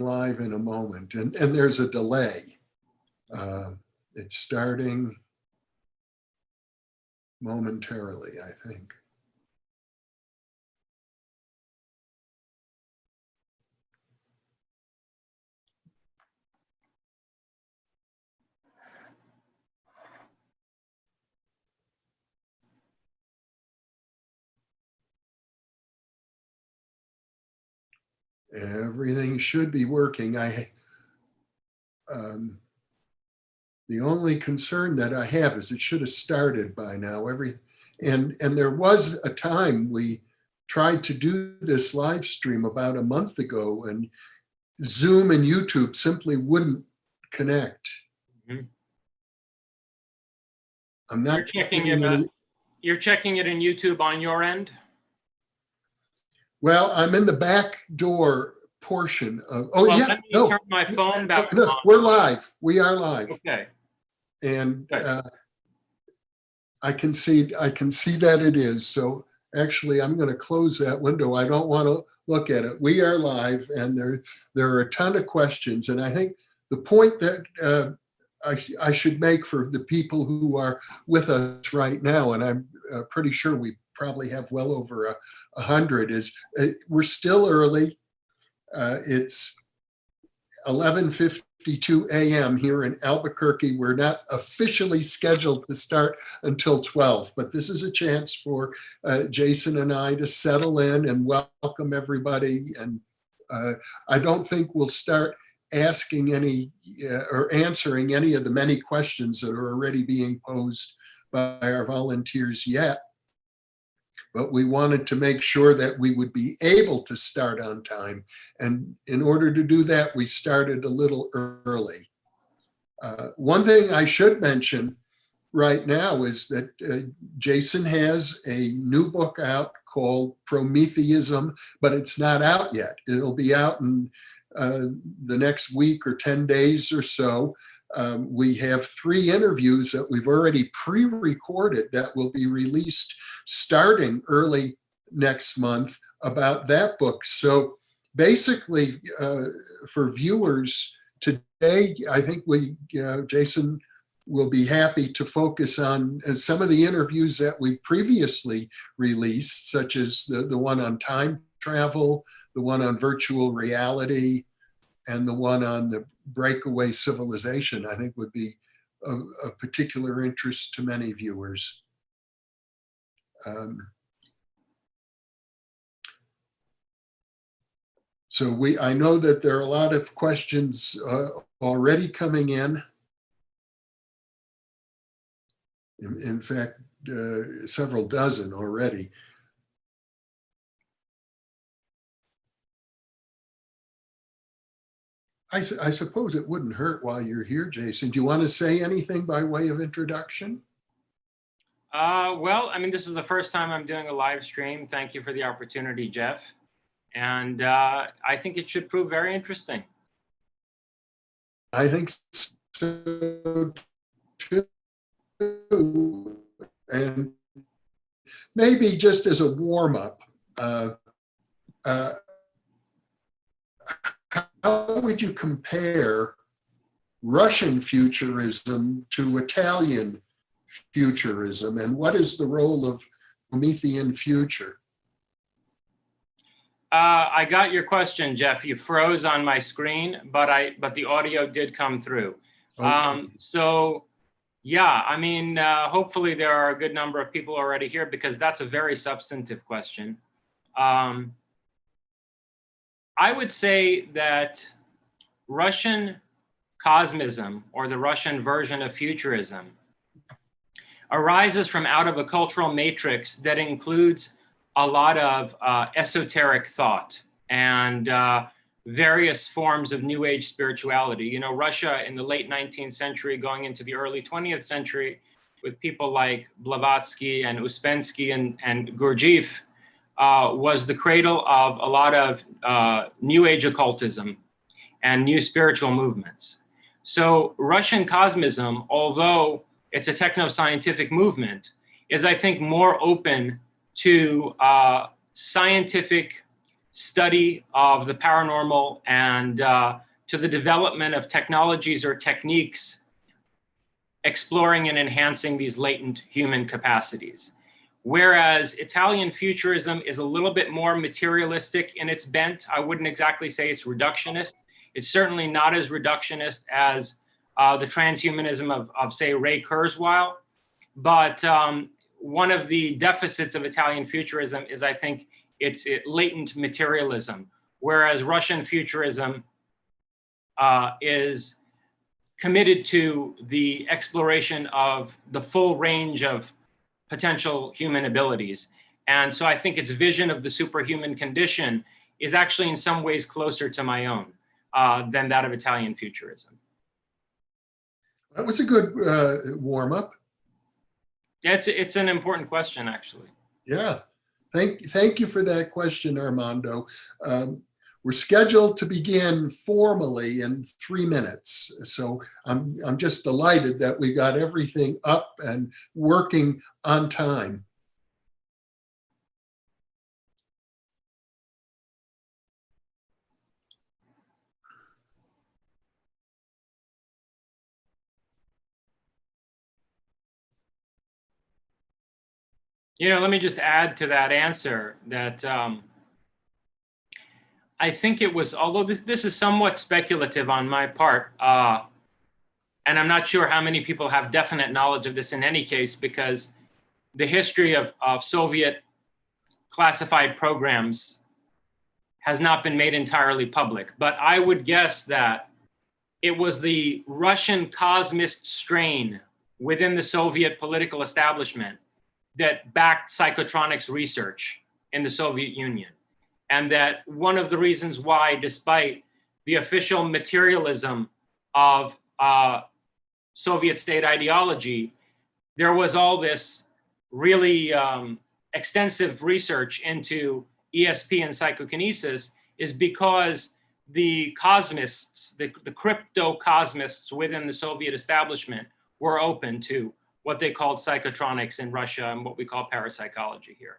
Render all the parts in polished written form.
live in a moment, and there's a delay. It's starting momentarily, I think. Everything should be working. The only concern that I have is it should have started by now. And there was a time we tried to do this live stream about a month ago, and Zoom and YouTube simply wouldn't connect. Mm-hmm. I'm not You're checking it in YouTube on your end? Well, I'm in the back door portion of. Oh, well, yeah, let me turn my phone back on. We're live. We are live. Okay. And I can see that it is. So actually, I'm going to close that window. I don't want to look at it. We are live, and there are a ton of questions. And I think the point that I should make for the people who are with us right now, and I'm pretty sure we probably have well over 100, is we're still early. It's 11:52 a.m. here in Albuquerque. We're not officially scheduled to start until 12, but this is a chance for Jason and I to settle in and welcome everybody. And I don't think we'll start asking any or answering any of the many questions that are already being posed by our volunteers yet. But we wanted to make sure that we would be able to start on time. And in order to do that, we started a little early. One thing I should mention right now is that Jason has a new book out called Prometheism, but it's not out yet. It'll be out in the next week or 10 days or so. We have 3 interviews that we've already pre-recorded that will be released starting early next month about that book. So basically, for viewers today, I think Jason will be happy to focus on some of the interviews that we previously released, such as the one on time travel, the one on virtual reality, and the one on the breakaway civilization. I think would be of particular interest to many viewers. So I know that there are a lot of questions already coming in. In fact, several dozen already. I suppose it wouldn't hurt while you're here, Jason. Do you want to say anything by way of introduction? Well, I mean, this is the first time I'm doing a live stream. Thank you for the opportunity, Jeff. And I think it should prove very interesting. I think so too. And maybe just as a warm-up, how would you compare Russian futurism to Italian futurism, and what is the role of Promethean future? I got your question, Jeff. You froze on my screen, but the audio did come through. Okay. So yeah, I mean, hopefully there are a good number of people already here, because that's a very substantive question. I would say that Russian cosmism, or the Russian version of futurism, arises from out of a cultural matrix that includes a lot of esoteric thought and various forms of New Age spirituality. You know, Russia in the late 19th century, going into the early 20th century, with people like Blavatsky and Uspensky and Gurdjieff, was the cradle of a lot of New Age occultism and new spiritual movements. So Russian cosmism, although it's a techno-scientific movement, is, I think, more open to scientific study of the paranormal and to the development of technologies or techniques exploring and enhancing these latent human capacities. Whereas Italian futurism is a little bit more materialistic in its bent. I wouldn't exactly say it's reductionist. It's certainly not as reductionist as the transhumanism of say, Ray Kurzweil. But one of the deficits of Italian futurism is, I think, it's latent materialism, whereas Russian futurism is committed to the exploration of the full range of potential human abilities. And so I think its vision of the superhuman condition is actually in some ways closer to my own than that of Italian futurism. That was a good warm-up. Yeah, it's an important question, actually. Yeah. Thank you for that question, Armando. We're scheduled to begin formally in 3 minutes. So I'm just delighted that we got everything up and working on time. Let me just add to that answer that I think it was, although this is somewhat speculative on my part, and I'm not sure how many people have definite knowledge of this in any case, because the history of Soviet classified programs has not been made entirely public. But I would guess that it was the Russian cosmist strain within the Soviet political establishment that backed psychotronics research in the Soviet Union. And that one of the reasons why, despite the official materialism of Soviet state ideology, there was all this really extensive research into ESP and psychokinesis, is because the cosmists, the crypto cosmists within the Soviet establishment were open to what they called psychotronics in Russia and what we call parapsychology here.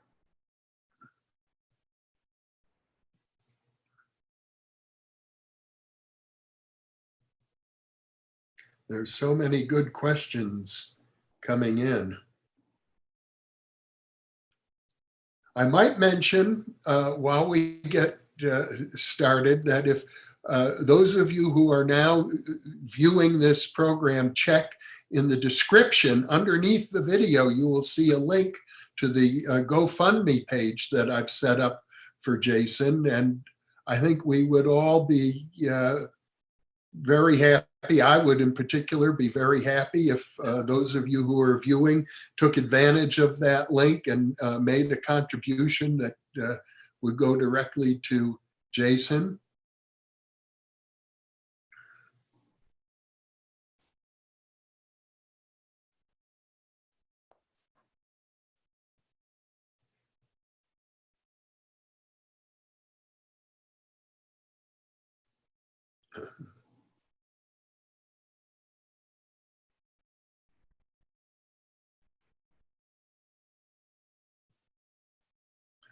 There's so many good questions coming in. I might mention while we get started that if those of you who are now viewing this program, check in the description underneath the video, you will see a link to the GoFundMe page that I've set up for Jason. And I think we would all be very happy. I would in particular be very happy if those of you who are viewing took advantage of that link and made a contribution that would go directly to Jason.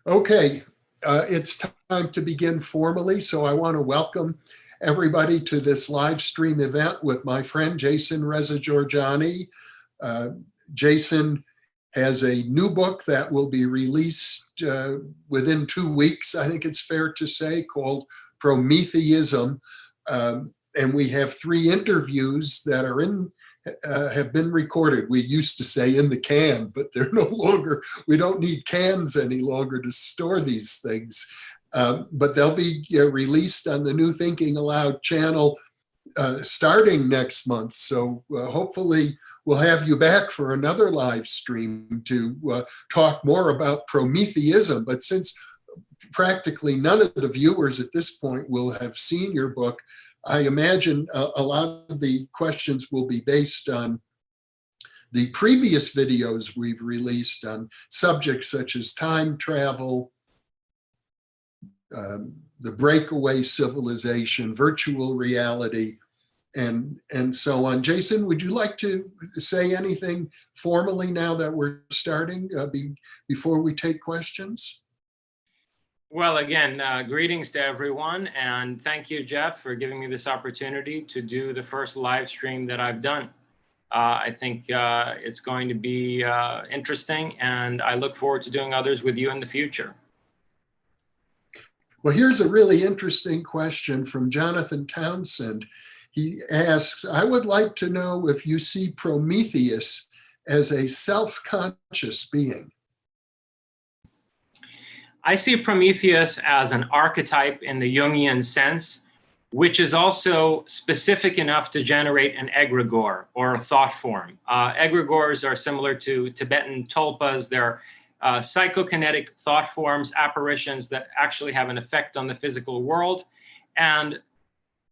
Okay, it's time to begin formally, so I want to welcome everybody to this live stream event with my friend Jason Reza Jorjani. Jason has a new book that will be released within 2 weeks, I think it's fair to say, called Prometheism. And we have 3 interviews that are have been recorded. We used to say in the can, but they're no longer, we don't need cans any longer to store these things. But they'll be released on the New Thinking Aloud channel starting next month. So hopefully we'll have you back for another live stream to talk more about Prometheism. But since practically none of the viewers at this point will have seen your book, I imagine a lot of the questions will be based on the previous videos we've released on subjects such as time travel, the breakaway civilization, virtual reality, and so on. Jason, would you like to say anything formally now that we're starting before we take questions? Well, again, greetings to everyone, and thank you, Jeff, for giving me this opportunity to do the first live stream that I've done. I think it's going to be interesting, and I look forward to doing others with you in the future. Well, here's a really interesting question from Jonathan Townsend. He asks, I would like to know if you see Prometheus as a self-conscious being. I see Prometheus as an archetype in the Jungian sense, which is also specific enough to generate an egregore or a thought form. Egregores are similar to Tibetan tulpas. They're psychokinetic thought forms, apparitions that actually have an effect on the physical world. And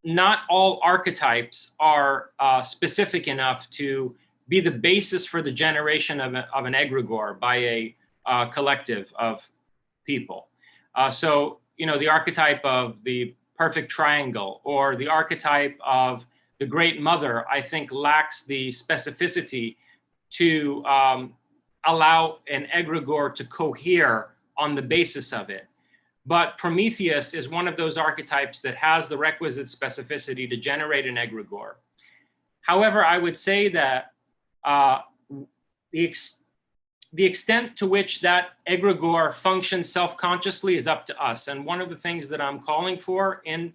not all archetypes are specific enough to be the basis for the generation of an egregore by a collective of people. So, you know, the archetype of the perfect triangle or the archetype of the great mother, I think lacks the specificity to allow an egregore to cohere on the basis of it. But Prometheus is one of those archetypes that has the requisite specificity to generate an egregore. However, I would say that the extent to which that egregore functions self-consciously is up to us. And one of the things that I'm calling for in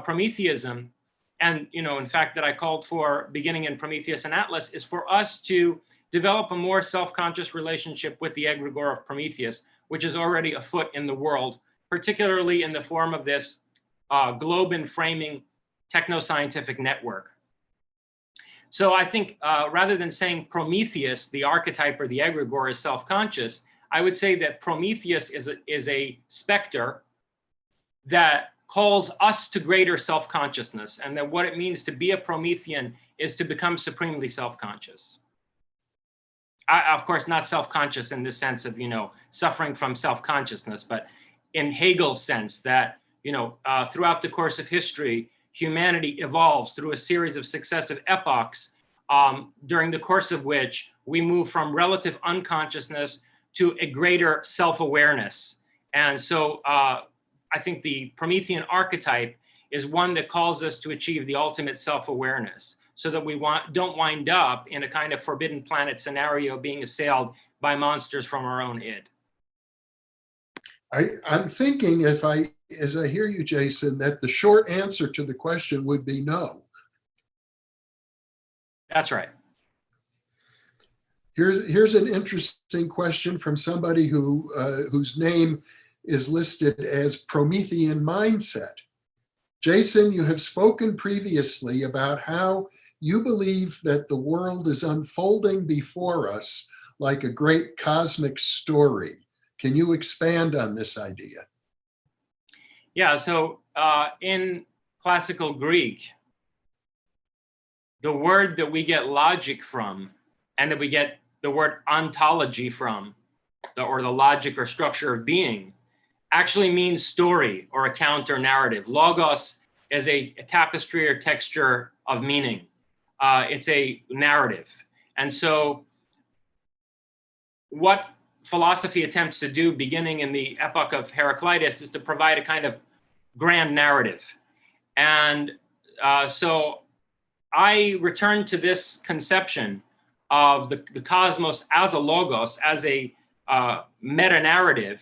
Prometheism, and in fact that I called for beginning in Prometheus and Atlas, is for us to develop a more self-conscious relationship with the egregore of Prometheus, which is already afoot in the world, particularly in the form of this globe-enframing techno-scientific network. So I think rather than saying Prometheus, the archetype or the egregore, is self-conscious, I would say that Prometheus is a specter that calls us to greater self-consciousness, and that what it means to be a Promethean is to become supremely self-conscious. Of course, not self-conscious in the sense of, suffering from self-consciousness, but in Hegel's sense that, throughout the course of history, humanity evolves through a series of successive epochs, during the course of which we move from relative unconsciousness to a greater self-awareness. And so I think the Promethean archetype is one that calls us to achieve the ultimate self-awareness, so that we don't wind up in a kind of forbidden planet scenario being assailed by monsters from our own id. I'm thinking, as I hear you, Jason, that the short answer to the question would be no. That's right. Here's an interesting question from somebody whose name is listed as Promethean Mindset. Jason, you have spoken previously about how you believe that the world is unfolding before us like a great cosmic story. Can you expand on this idea? Yeah, so in classical Greek, the word that we get logic from, and that we get the word ontology from, or the logic or structure of being, actually means story or account or narrative. Logos is a tapestry or texture of meaning. It's a narrative. And so what philosophy attempts to do, beginning in the epoch of Heraclitus, is to provide a kind of grand narrative. And so I return to this conception of the cosmos as a logos, as a meta-narrative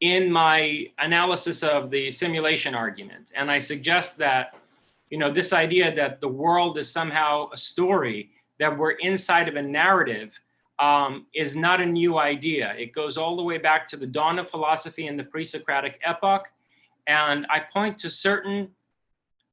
in my analysis of the simulation argument. And I suggest that, this idea that the world is somehow a story, that we're inside of a narrative, is not a new idea. It goes all the way back to the dawn of philosophy in the pre-Socratic epoch. And I point to certain,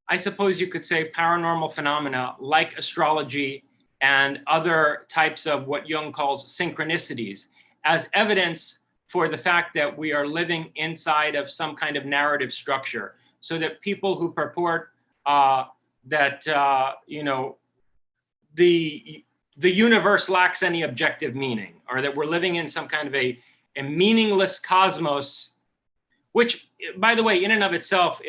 I suppose you could say, paranormal phenomena like astrology and other types of what Jung calls synchronicities as evidence for the fact that we are living inside of some kind of narrative structure, so that people who purport that, the universe lacks any objective meaning, or that we're living in some kind of a meaningless cosmos, which, by the way, in and of itself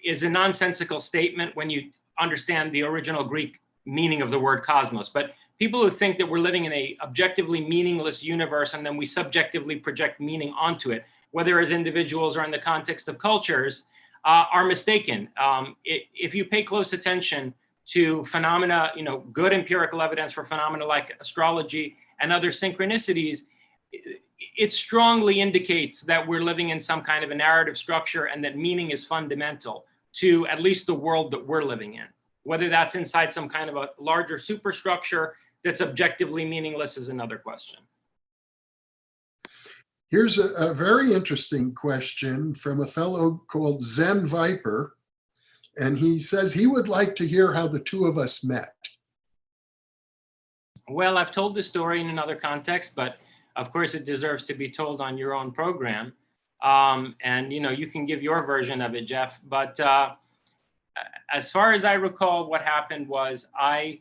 is a nonsensical statement when you understand the original Greek meaning of the word cosmos. But people who think that we're living in a objectively meaningless universe and then we subjectively project meaning onto it whether as individuals or in the context of cultures, are mistaken. If you pay close attention to phenomena, good empirical evidence for phenomena like astrology and other synchronicities, it strongly indicates that we're living in some kind of a narrative structure and that meaning is fundamental to at least the world that we're living in. Whether that's inside some kind of a larger superstructure that's objectively meaningless is another question. Here's a very interesting question from a fellow called Zen Viper. And he says he would like to hear how the two of us met. Well, I've told the story in another context, but of course it deserves to be told on your own program. And you can give your version of it, Jeff. But as far as I recall, what happened was I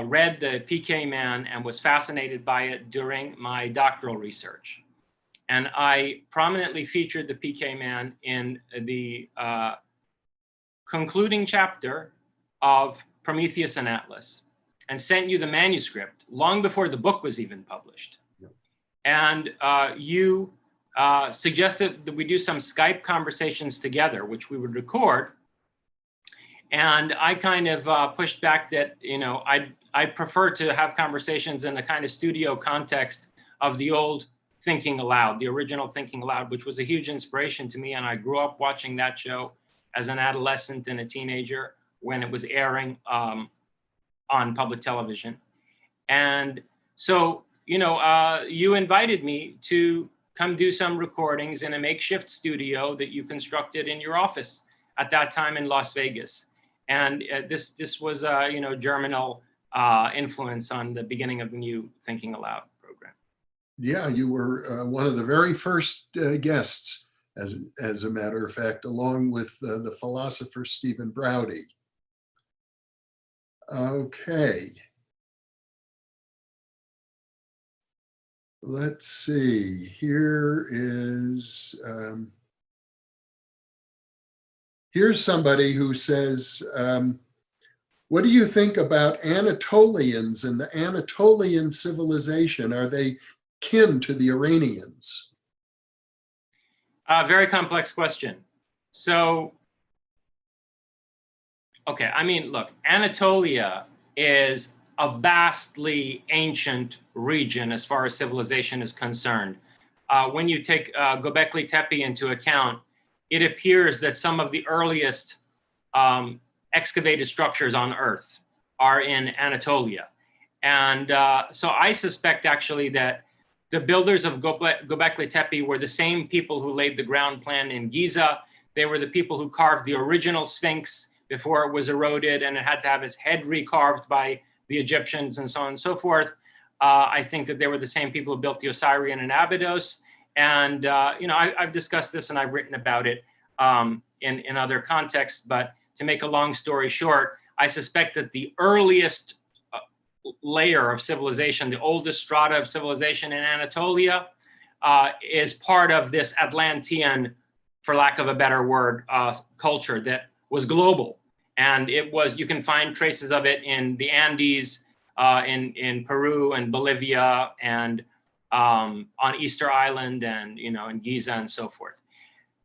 read the PK Man and was fascinated by it during my doctoral research. And I prominently featured the PK Man in the concluding chapter of Prometheus and Atlas, and sent you the manuscript long before the book was even published. Yep. And you suggested that we do some Skype conversations together, which we would record. And I kind of pushed back that, I'd prefer to have conversations in the kind of studio context of the old Thinking Aloud, the original Thinking Aloud, which was a huge inspiration to me. And I grew up watching that show as an adolescent and a teenager when it was airing on public television. And so, you invited me to come do some recordings in a makeshift studio that you constructed in your office at that time in Las Vegas. And this was, germinal influence on the beginning of the new Thinking Aloud program. Yeah, you were one of the very first guests, as a matter of fact, along with the philosopher Stephen Browdy. Okay. Let's see. Here's somebody who says, what do you think about Anatolians and the Anatolian civilization? Are they kin to the Iranians? Very complex question. So, okay, look, Anatolia is a vastly ancient region as far as civilization is concerned. When you take Göbekli Tepe into account, it appears that some of the earliest excavated structures on Earth are in Anatolia. And so I suspect actually that the builders of Göbekli Tepe were the same people who laid the ground plan in Giza. They were the people who carved the original Sphinx before it was eroded and it had to have its head recarved by the Egyptians and so on and so forth. I think that they were the same people who built the Osirian and Abydos. And, I've discussed this and I've written about it in other contexts. But to make a long story short, I suspect that the earliest layer of civilization, the oldest strata of civilization in Anatolia, is part of this Atlantean, for lack of a better word, culture that was global. And it was, you can find traces of it in the Andes, in Peru and Bolivia, and on Easter Island, and in Giza and so forth.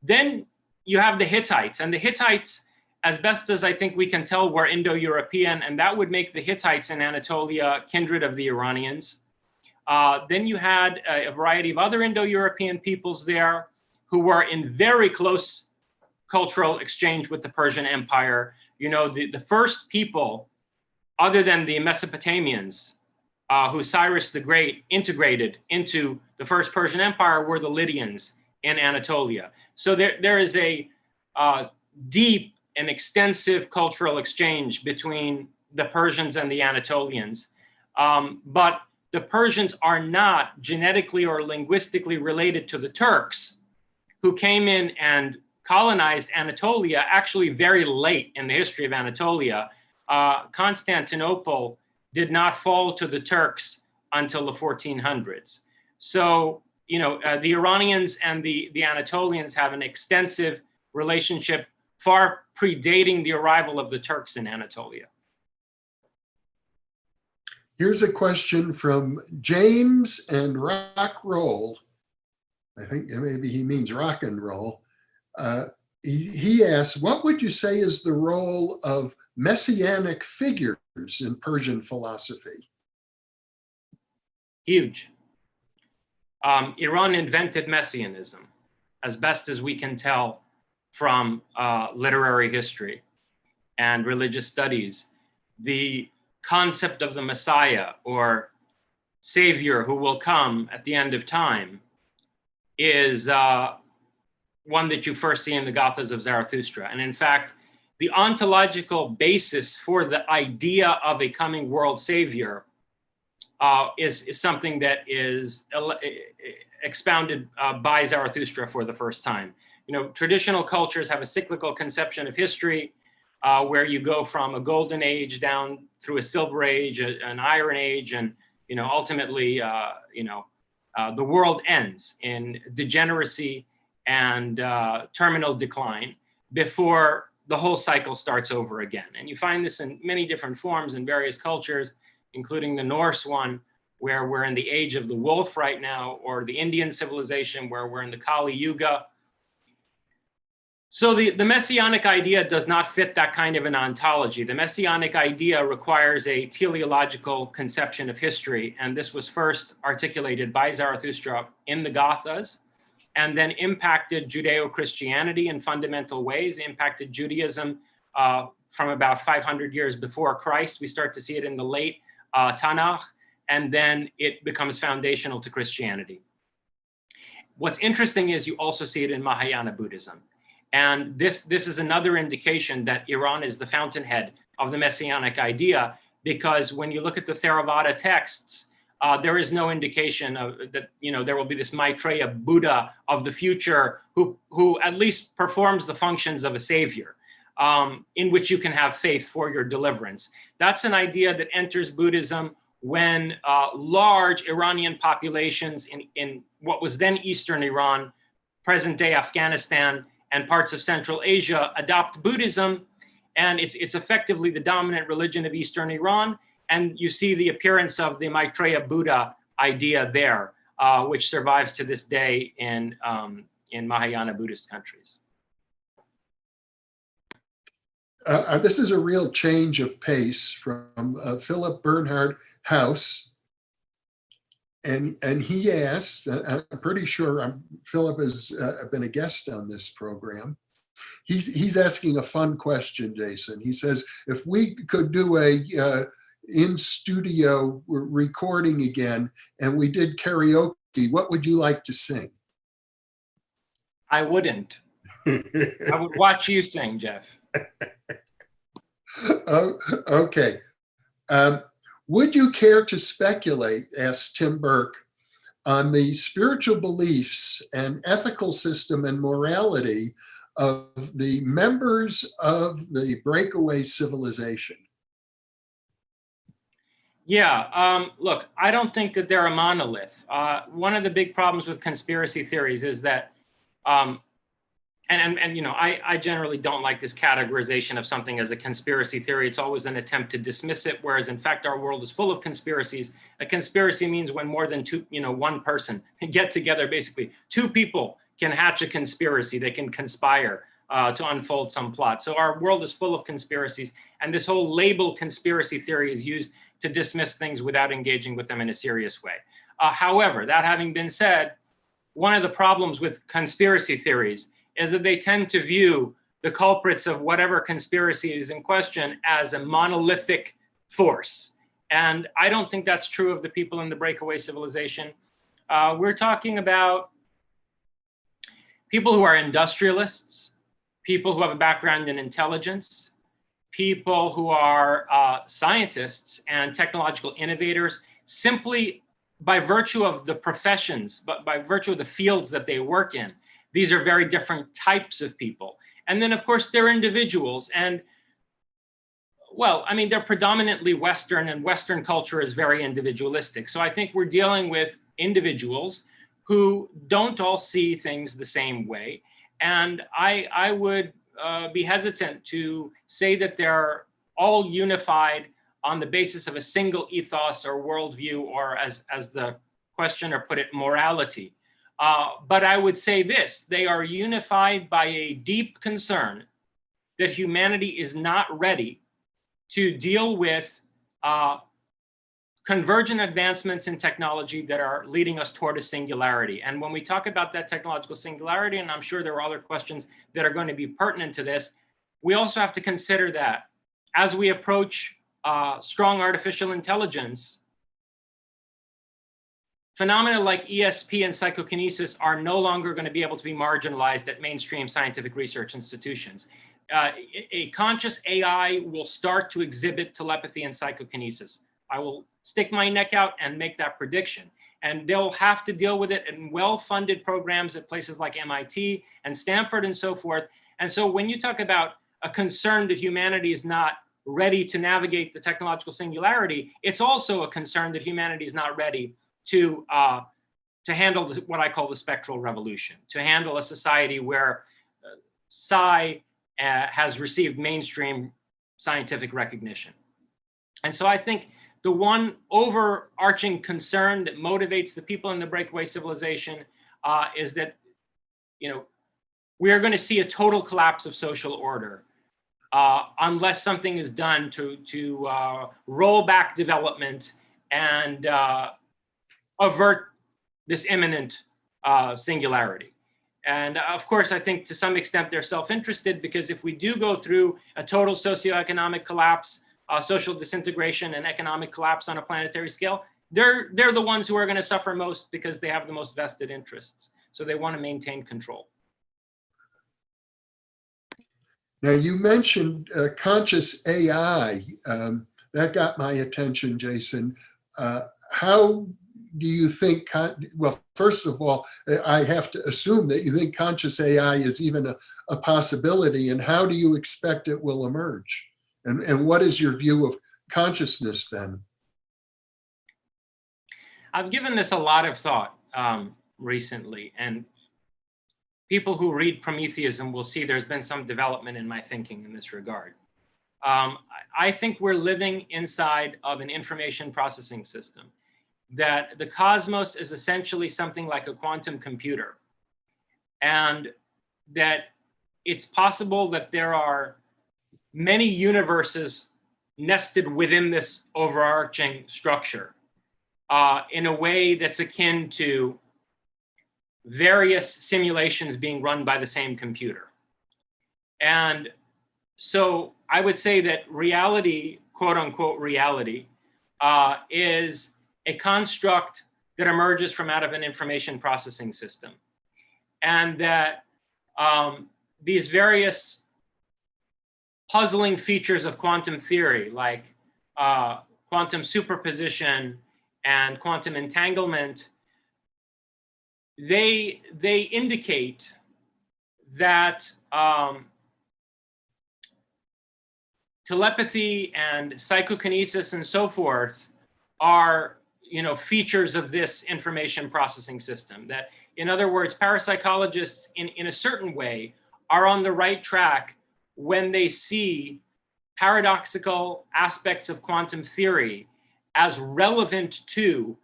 Then you have the Hittites, and the Hittites, as best as I think we can tell, were Indo-European, and that would make the Hittites in Anatolia kindred of the Iranians. Then you had a variety of other Indo-European peoples there who were in very close cultural exchange with the Persian Empire. The first people, other than the Mesopotamians, who Cyrus the Great integrated into the first Persian Empire, were the Lydians in Anatolia. So there is a deep and extensive cultural exchange between the Persians and the Anatolians. But the Persians are not genetically or linguistically related to the Turks, who came in and colonized Anatolia actually very late in the history of Anatolia. Constantinople did not fall to the Turks until the 1400s. So, the Iranians and the Anatolians have an extensive relationship far predating the arrival of the Turks in Anatolia. Here's a question from James and Rock Roll. I think maybe he means rock and roll. Uh, he asks, what would you say is the role of messianic figures in Persian philosophy? Huge. Iran invented messianism, as best as we can tell from literary history and religious studies. The concept of the Messiah or Savior who will come at the end of time is one that you first see in the Gathas of Zarathustra. And in fact, the ontological basis for the idea of a coming world savior is something that is expounded by Zarathustra for the first time. You know, traditional cultures have a cyclical conception of history where you go from a golden age down through a silver age, an iron age, and ultimately, the world ends in degeneracy and terminal decline before the whole cycle starts over again. And you find this in many different forms in various cultures, including the Norse one, where we're in the age of the wolf right now, or the Indian civilization, where we're in the Kali Yuga. So the messianic idea does not fit that kind of an ontology. The messianic idea requires a teleological conception of history, and this was first articulated by Zarathustra in the Gathas, and then impacted Judeo-Christianity in fundamental ways, impacted Judaism from about 500 years before Christ. We start to see it in the late Tanakh, and then it becomes foundational to Christianity. What's interesting is you also see it in Mahayana Buddhism. And this is another indication that Iran is the fountainhead of the messianic idea, because when you look at the Theravada texts, there is no indication of that, there will be this Maitreya Buddha of the future who at least performs the functions of a savior, in which you can have faith for your deliverance. That's an idea that enters Buddhism when large Iranian populations in what was then Eastern Iran, present-day Afghanistan, and parts of Central Asia adopt Buddhism, and it's effectively the dominant religion of Eastern Iran. And you see the appearance of the Maitreya Buddha idea there, which survives to this day in Mahayana Buddhist countries. This is a real change of pace from Philip Bernhard House. And he asked, I'm pretty sure Philip has been a guest on this program. He's asking a fun question, Jason. He says, if we could do a in-studio recording again and we did karaoke, what would you like to sing? I wouldn't. I would watch you sing, Jeff. Oh, okay. Would you care to speculate, asked Tim Burke, on the spiritual beliefs and ethical system and morality of the members of the breakaway civilization? Yeah, look, I don't think that they're a monolith. One of the big problems with conspiracy theories is that, I generally don't like this categorization of something as a conspiracy theory. It's always an attempt to dismiss it, whereas in fact our world is full of conspiracies. A conspiracy means when more than one person get together, basically two people can hatch a conspiracy. They can conspire to unfold some plot. So our world is full of conspiracies, and this whole label conspiracy theory is used to dismiss things without engaging with them in a serious way. However, that having been said, one of the problems with conspiracy theories is that they tend to view the culprits of whatever conspiracy is in question as a monolithic force. And I don't think that's true of the people in the breakaway civilization. We're talking about people who are industrialists, people who have a background in intelligence, people who are scientists and technological innovators, simply by virtue of the professions, but by virtue of the fields that they work in. These are very different types of people. And then, of course, they're individuals. And, well, I mean, they're predominantly Western, and Western culture is very individualistic. So I think we're dealing with individuals who don't all see things the same way. And I would be hesitant to say that they're all unified on the basis of a single ethos or worldview, or as the questioner put it, morality. But I would say this: they are unified by a deep concern that humanity is not ready to deal with convergent advancements in technology that are leading us toward a singularity. And when we talk about that technological singularity, and I'm sure there are other questions that are going to be pertinent to this, we also have to consider that as we approach strong artificial intelligence, phenomena like ESP and psychokinesis are no longer going to be able to be marginalized at mainstream scientific research institutions. A conscious AI will start to exhibit telepathy and psychokinesis. I will stick my neck out and make that prediction. And they'll have to deal with it in well-funded programs at places like MIT and Stanford and so forth. And so when you talk about a concern that humanity is not ready to navigate the technological singularity, it's also a concern that humanity is not ready to handle what I call the spectral revolution, to handle a society where psi has received mainstream scientific recognition. And so I think the one overarching concern that motivates the people in the breakaway civilization is that, we are going to see a total collapse of social order unless something is done to roll back development and avert this imminent singularity. And of course, I think to some extent they're self-interested, because if we do go through a total socioeconomic collapse, social disintegration and economic collapse on a planetary scale, they're the ones who are going to suffer most because they have the most vested interests. So they want to maintain control. Now, you mentioned conscious AI. That got my attention, Jason. How do you think, well, first of all, I have to assume that you think conscious AI is even a possibility, and how do you expect it will emerge? And what is your view of consciousness then? I've given this a lot of thought recently, and people who read Prometheism will see there's been some development in my thinking in this regard. I think we're living inside of an information processing system, that the cosmos is essentially something like a quantum computer, and that it's possible that there are many universes nested within this overarching structure in a way that's akin to various simulations being run by the same computer. And so I would say that reality, quote unquote reality, is a construct that emerges from out of an information processing system. And that these various puzzling features of quantum theory, like quantum superposition and quantum entanglement, they indicate that telepathy and psychokinesis and so forth are features of this information processing system. That, in other words, parapsychologists in a certain way are on the right track when they see paradoxical aspects of quantum theory as relevant to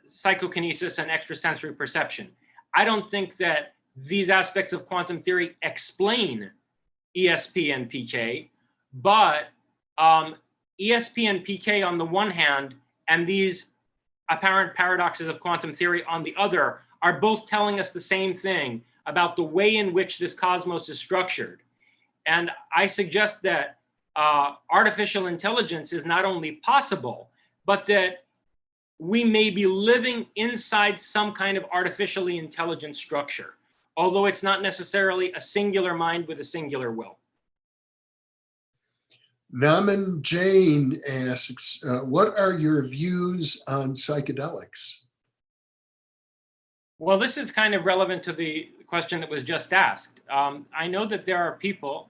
psychokinesis and extrasensory perception. I don't think that these aspects of quantum theory explain ESP and PK, but ESP and PK on the one hand, and these apparent paradoxes of quantum theory on the other, are both telling us the same thing about the way in which this cosmos is structured. And I suggest that artificial intelligence is not only possible, but that we may be living inside some kind of artificially intelligent structure, although it's not necessarily a singular mind with a singular will. Naman Jain asks, what are your views on psychedelics? Well, this is kind of relevant to the question that was just asked. I know that there are people,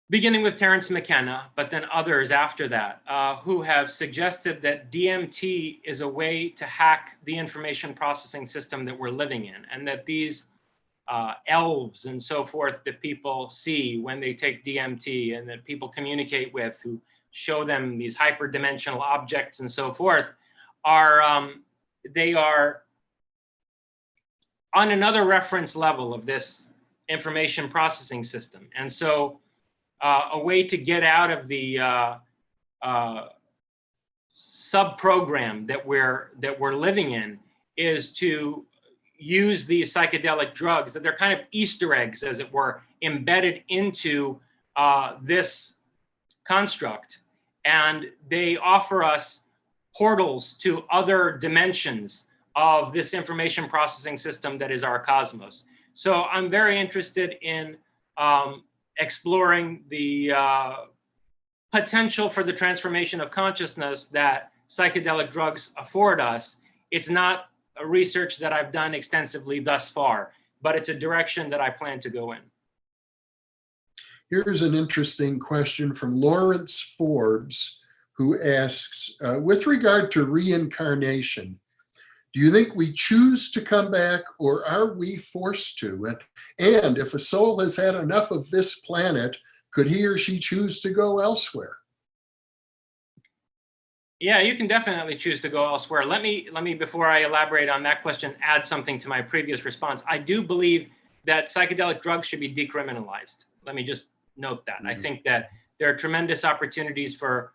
beginning with Terence McKenna, but then others after that, who have suggested that DMT is a way to hack the information processing system that we're living in, and that these elves and so forth that people see when they take DMT and that people communicate with, who show them these hyperdimensional objects and so forth, they are on another reference level of this information processing system. And so a way to get out of the sub-program that we're living in is to use these psychedelic drugs, that they're kind of Easter eggs, as it were, embedded into this construct. And they offer us portals to other dimensions of this information processing system that is our cosmos. So I'm very interested in exploring the potential for the transformation of consciousness that psychedelic drugs afford us. It's not a research that I've done extensively thus far, but it's a direction that I plan to go in. Here's an interesting question from Lawrence Forbes, who asks, with regard to reincarnation, do you think we choose to come back, or are we forced to? And if a soul has had enough of this planet, could he or she choose to go elsewhere? Yeah, you can definitely choose to go elsewhere. Let me, before I elaborate on that question, add something to my previous response. I do believe that psychedelic drugs should be decriminalized. Let me just note that. I think that there are tremendous opportunities for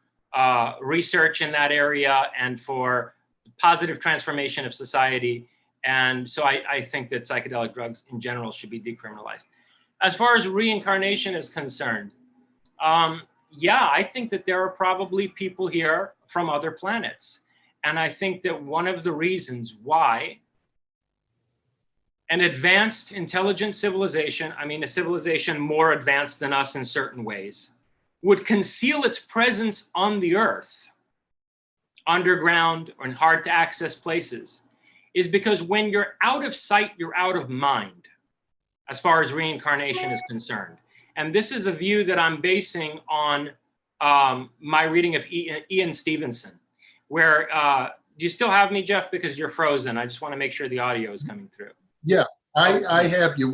research in that area and for positive transformation of society. And so I think that psychedelic drugs in general should be decriminalized. As far as reincarnation is concerned, yeah, I think that there are probably people here from other planets. And I think that one of the reasons why an advanced intelligent civilization, I mean a civilization more advanced than us in certain ways, would conceal its presence on the earth, underground or in hard to access places, is because when you're out of sight, you're out of mind, as far as reincarnation is concerned. And this is a view that I'm basing on my reading of Ian Stevenson, where, do you still have me, Jeff? Because you're frozen. I just want to make sure the audio is coming through. Yeah, I have you.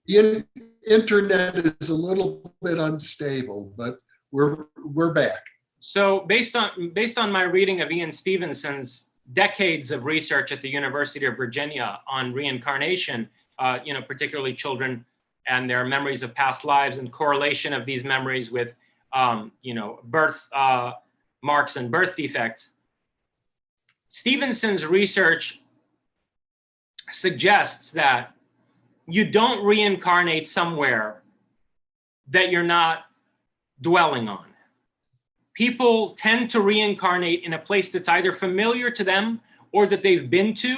The internet is a little bit unstable, but we're back. So based on my reading of Ian Stevenson's decades of research at the University of Virginia on reincarnation, particularly children and their memories of past lives and correlation of these memories with, birth marks and birth defects, Stevenson's research suggests that you don't reincarnate somewhere that you're not dwelling on. People tend to reincarnate in a place that's either familiar to them or that they've been to,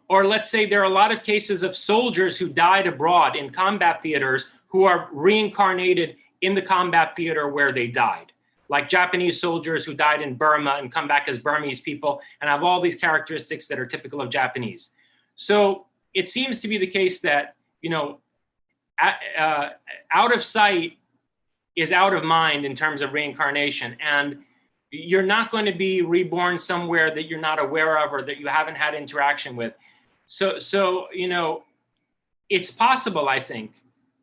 or let's say there are a lot of cases of soldiers who died abroad in combat theaters who are reincarnated in the combat theater where they died, like Japanese soldiers who died in Burma and come back as Burmese people and have all these characteristics that are typical of Japanese. So it seems to be the case that, out of sight is out of mind in terms of reincarnation. And you're not going to be reborn somewhere that you're not aware of or that you haven't had interaction with. So it's possible, I think,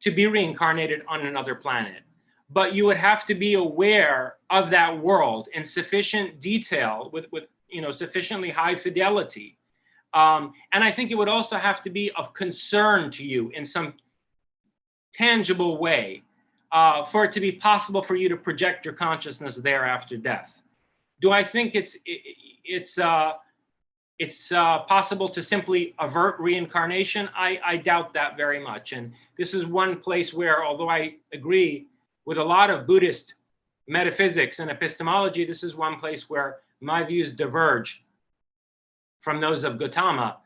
to be reincarnated on another planet. But you would have to be aware of that world in sufficient detail with sufficiently high fidelity. And I think it would also have to be of concern to you in some tangible way for it to be possible for you to project your consciousness there after death. Do I think it's possible to simply avert reincarnation? I doubt that very much. And this is one place where, although I agree with a lot of Buddhist metaphysics and epistemology, this is one place where my views diverge from those of Gautama.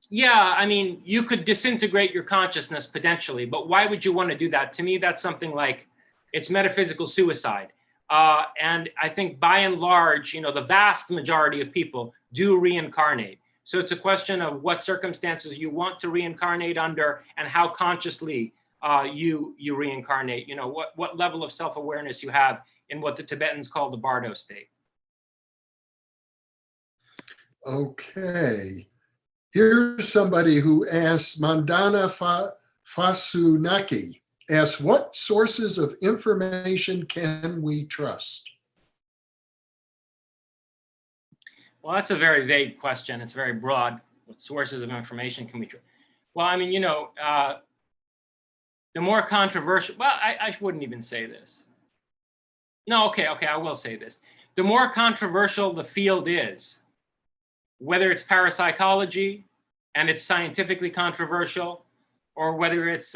Yeah, I mean, you could disintegrate your consciousness potentially, but why would you want to do that? To me, that's something like, it's metaphysical suicide. And I think by and large, the vast majority of people do reincarnate. So it's a question of what circumstances you want to reincarnate under and how consciously you reincarnate, what level of self-awareness you have in what the Tibetans call the Bardo state. Okay. Here's somebody who asks, Mandana Fasunaki asks, what sources of information can we trust? Well, that's a very vague question. It's very broad. what sources of information can we trust? Well, I mean, the more controversial, well, I wouldn't even say this. No, okay, I will say this. The more controversial the field is, whether it's parapsychology and it's scientifically controversial, or whether it's,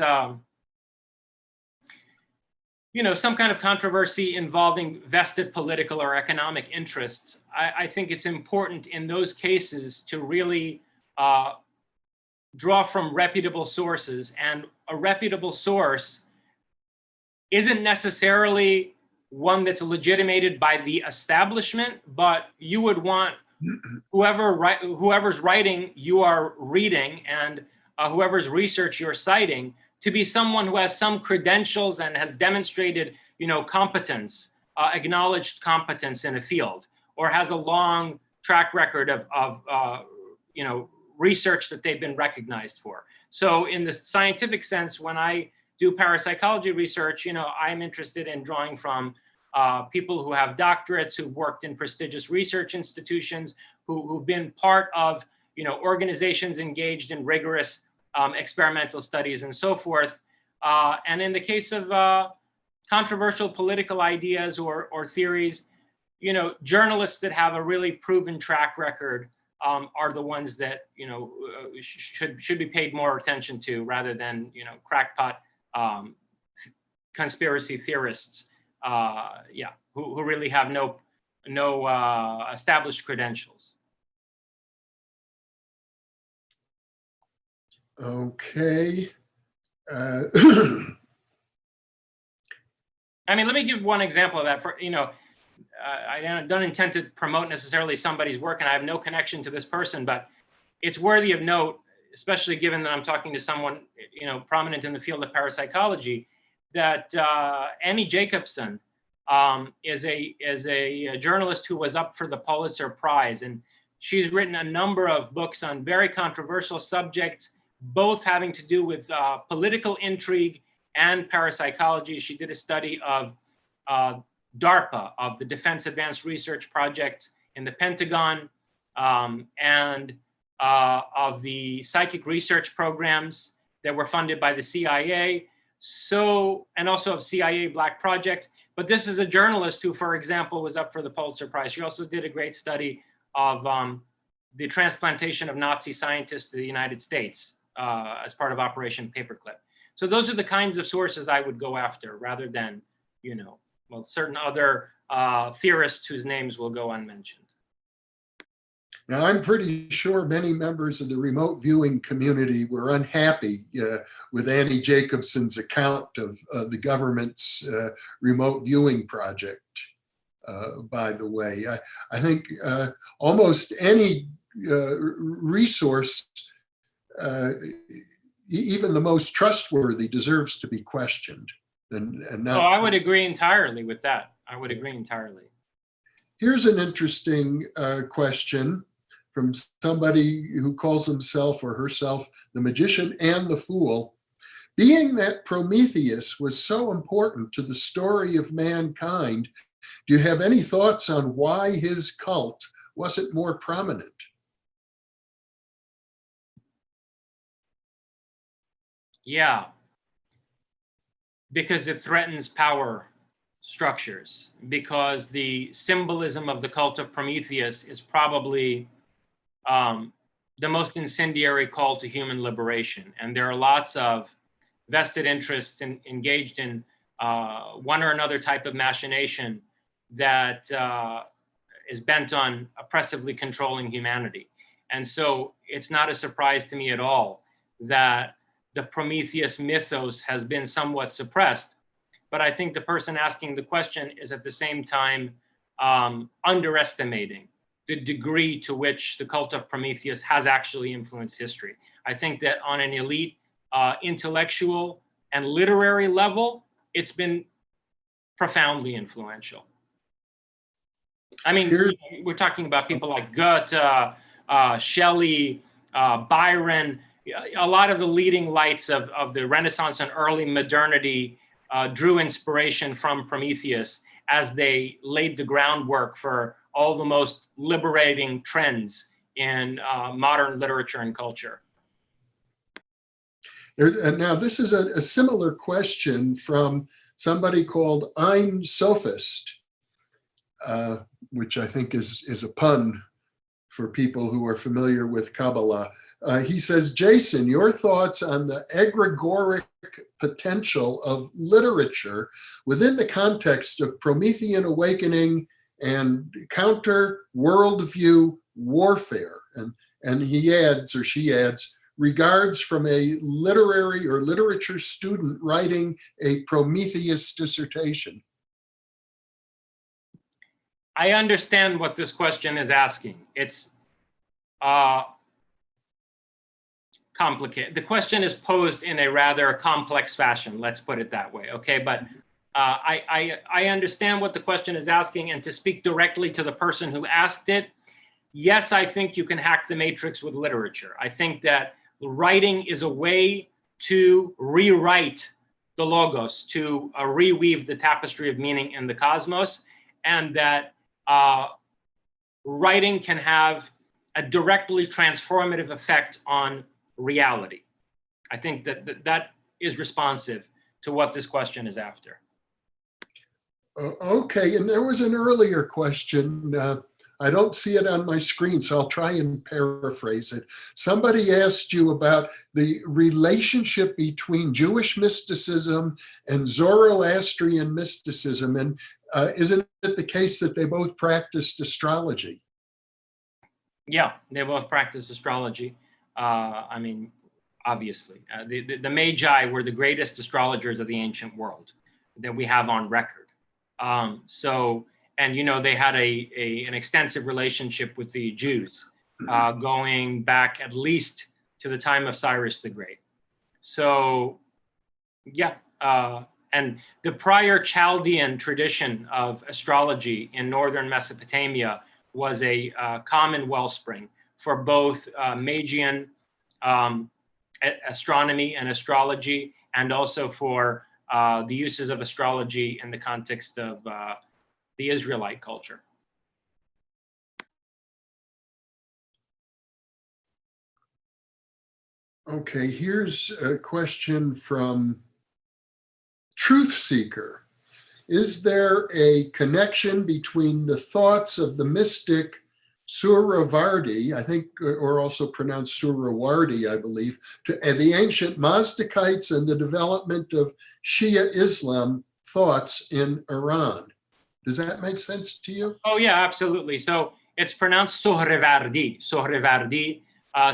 some kind of controversy involving vested political or economic interests, I think it's important in those cases to really draw from reputable sources. And a reputable source isn't necessarily one that's legitimated by the establishment, but you would want whoever's writing you are reading, and whoever's research you're citing, to be someone who has some credentials and has demonstrated, competence, acknowledged competence in a field, or has a long track record of research that they've been recognized for. So in the scientific sense, when I do parapsychology research, I'm interested in drawing from people who have doctorates, who've worked in prestigious research institutions, who've been part of, organizations engaged in rigorous experimental studies and so forth. And in the case of controversial political ideas or theories, journalists that have a really proven track record are the ones that should be paid more attention to, rather than crackpot conspiracy theorists, who really have no established credentials. Okay. I mean, let me give one example of that. I don't intend to promote necessarily somebody's work, and I have no connection to this person, but it's worthy of note, especially given that I'm talking to someone, prominent in the field of parapsychology, that Annie Jacobson is a journalist who was up for the Pulitzer Prize, and she's written a number of books on very controversial subjects, both having to do with political intrigue and parapsychology. She did a study of DARPA, of the Defense Advanced Research Projects in the Pentagon, and of the psychic research programs that were funded by the CIA, and also of CIA black projects. But this is a journalist who, for example, was up for the Pulitzer Prize. She also did a great study of the transplantation of Nazi scientists to the United States as part of Operation Paperclip. So those are the kinds of sources I would go after, rather than, certain other theorists whose names will go unmentioned. Now, I'm pretty sure many members of the remote viewing community were unhappy with Annie Jacobson's account of the government's remote viewing project, by the way. I think almost any resource, even the most trustworthy, deserves to be questioned. And not I would agree entirely with that. I would agree entirely. Here's an interesting question from somebody who calls himself or herself the magician and the fool. Being that Prometheus was so important to the story of mankind, do you have any thoughts on why his cult wasn't more prominent? Yeah, because it threatens power structures, because the symbolism of the cult of Prometheus is probably the most incendiary call to human liberation. And there are lots of vested interests engaged in one or another type of machination that is bent on oppressively controlling humanity. And so it's not a surprise to me at all that the Prometheus mythos has been somewhat suppressed. But I think the person asking the question is at the same time underestimating the degree to which the cult of Prometheus has actually influenced history. I think that on an elite intellectual and literary level, it's been profoundly influential. I mean, we're talking about people like Goethe, Shelley, Byron. A lot of the leading lights of the Renaissance and early modernity drew inspiration from Prometheus as they laid the groundwork for all the most liberating trends in modern literature and culture. Now, this is a similar question from somebody called Ein Sophist, which I think is a pun for people who are familiar with Kabbalah. He says, Jason, your thoughts on the egregoric potential of literature within the context of Promethean awakening and counter worldview warfare. And he adds, or she adds, regards from a literary or literature student writing a Prometheus dissertation. I understand what this question is asking. It's complicated. The question is posed in a rather complex fashion, let's put it that way, okay? But I understand what the question is asking, and to speak directly to the person who asked it, yes, I think you can hack the matrix with literature. I think that writing is a way to rewrite the logos, to reweave the tapestry of meaning in the cosmos, and that writing can have a directly transformative effect on reality. I think that is responsive to what this question is after. Okay, and there was an earlier question. I don't see it on my screen, so I'll try and paraphrase it. Somebody asked you about the relationship between Jewish mysticism and Zoroastrian mysticism, and isn't it the case that they both practiced astrology? Yeah, they both practiced astrology. I mean, obviously, the Magi were the greatest astrologers of the ancient world that we have on record. And you know, they had an extensive relationship with the Jews, going back at least to the time of Cyrus the Great. So, yeah, and the prior Chaldean tradition of astrology in northern Mesopotamia was a common wellspring for both Magian astronomy and astrology, and also for the uses of astrology in the context of the Israelite culture. Okay, here's a question from Truth Seeker. Is there a connection between the thoughts of the mystic Suravardi, I think, or also pronounced Surawardi, I believe, to the ancient Mazdakites and the development of Shia Islam thoughts in Iran? Does that make sense to you? Oh, yeah, absolutely. So it's pronounced Sohrevardi. Sohrevardi,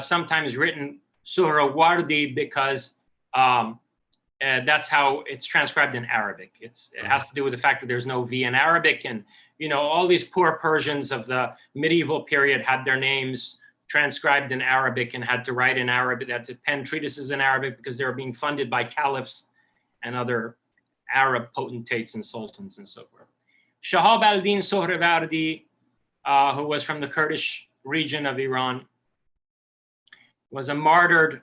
sometimes written Surawardi because that's how it's transcribed in Arabic. It has to do with the fact that there's no V in Arabic, and you know, all these poor Persians of the medieval period had their names transcribed in Arabic and had to write in Arabic. They had to pen treatises in Arabic because they were being funded by caliphs and other Arab potentates and sultans and so forth. Shahab al-Din Sohrevardi, who was from the Kurdish region of Iran, was a martyred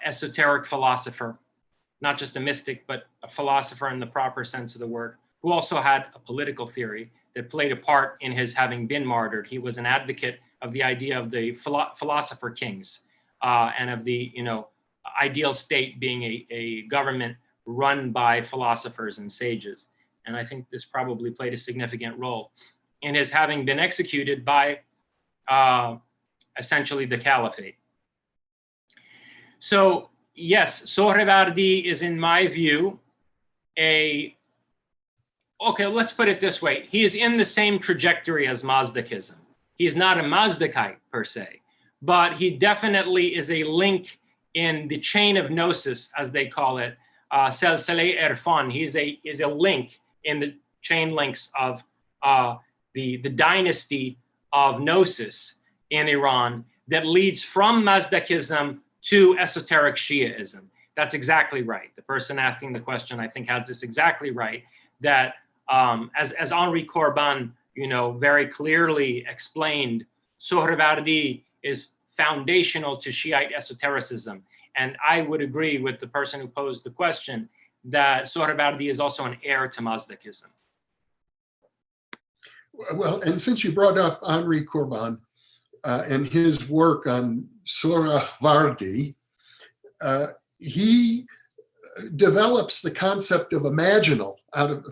esoteric philosopher, not just a mystic, but a philosopher in the proper sense of the word, who also had a political theory that played a part in his having been martyred. He was an advocate of the idea of the philosopher kings and of the, you know, ideal state being a government run by philosophers and sages. And I think this probably played a significant role in his having been executed by essentially the caliphate. So yes, Sohrevardi is, in my view, okay, let's put it this way. He is in the same trajectory as Mazdakism. He's not a Mazdakite per se, but he definitely is a link in the chain of gnosis, as they call it, Selseleh Erfan. He's a link in the chain links of the dynasty of gnosis in Iran that leads from Mazdakism to esoteric Shiaism. That's exactly right. The person asking the question, I think, has this exactly right, that as Henri Corbin, you know, very clearly explained, Sohrevardi is foundational to Shiite esotericism. And I would agree with the person who posed the question that Sohrevardi is also an heir to Mazdakism. Well, and since you brought up Henri Corbin, and his work on Sohrawardi, he develops the concept of imaginal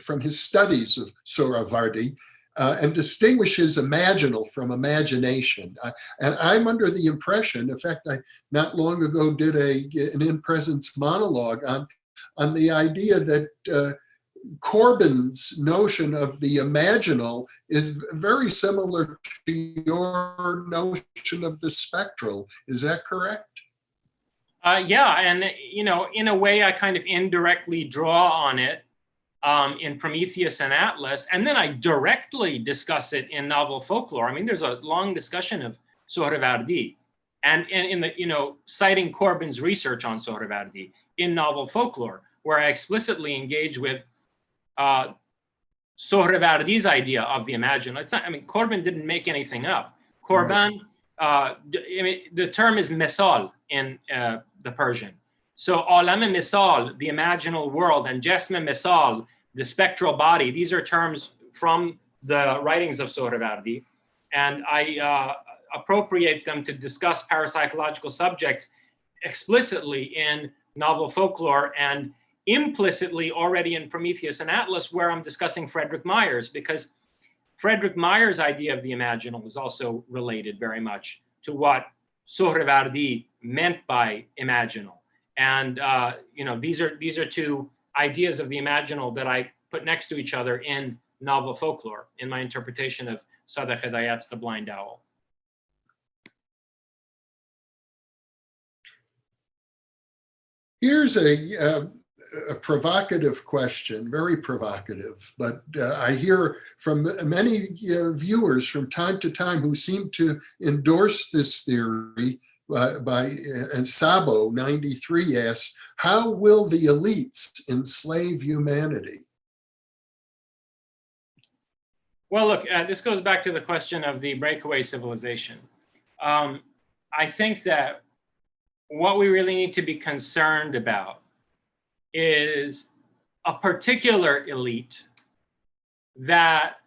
from his studies of Sohrawardi, and distinguishes imaginal from imagination. And I'm under the impression, in fact, I not long ago did an in-presence monologue on the idea that Corbin's notion of the imaginal is very similar to your notion of the spectral. Is that correct? Yeah, and in a way, I kind of indirectly draw on it in Prometheus and Atlas, and then I directly discuss it in novel folklore. I mean, there's a long discussion of Sohrawardi, and in the citing Corbin's research on Sohrawardi in novel folklore, where I explicitly engage with Sohrawardi's idea of the imaginal. It's not. I mean, Corbin didn't make anything up. Corbin. Right. The term is misal in the Persian. So alam misal, the imaginal world, and jesm misal, the spectral body. These are terms from the writings of Sohrawardi, and I appropriate them to discuss parapsychological subjects explicitly in novel folklore and implicitly already in Prometheus and Atlas, where I'm discussing Frederick Myers, because Frederick Myers' idea of the imaginal is also related very much to what Sohrawardi meant by imaginal. And these are two ideas of the imaginal that I put next to each other in novel folklore in my interpretation of Sadegh Hedayat's The Blind Owl. Here's a provocative question, very provocative, but I hear from many viewers from time to time who seem to endorse this theory. And Sabo 93 asks, how will the elites enslave humanity? Well, look, this goes back to the question of the breakaway civilization. I think that what we really need to be concerned about is a particular elite that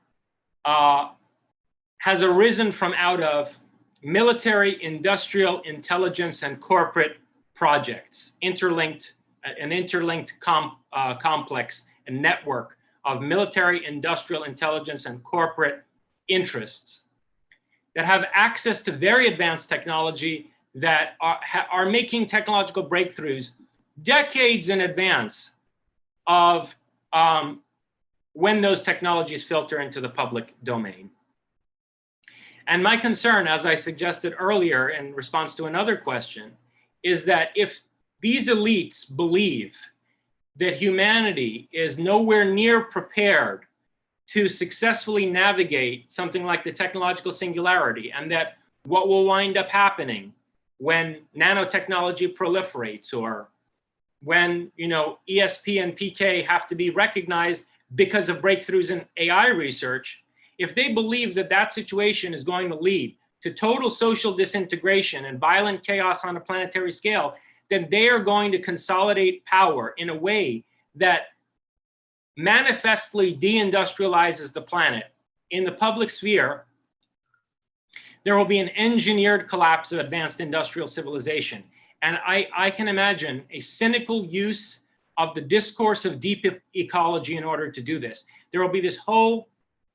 has arisen from out of military, industrial, intelligence, and corporate projects, an interlinked complex and network of military, industrial, intelligence, and corporate interests that have access to very advanced technology that are making technological breakthroughs decades in advance of when those technologies filter into the public domain. And my concern, as I suggested earlier in response to another question, is that if these elites believe that humanity is nowhere near prepared to successfully navigate something like the technological singularity, and that what will wind up happening when nanotechnology proliferates, or when ESP and PK have to be recognized because of breakthroughs in AI research, if they believe that that situation is going to lead to total social disintegration and violent chaos on a planetary scale, then they are going to consolidate power in a way that manifestly deindustrializes the planet. In the public sphere, there will be an engineered collapse of advanced industrial civilization. And I can imagine a cynical use of the discourse of deep ecology in order to do this. There will be this whole,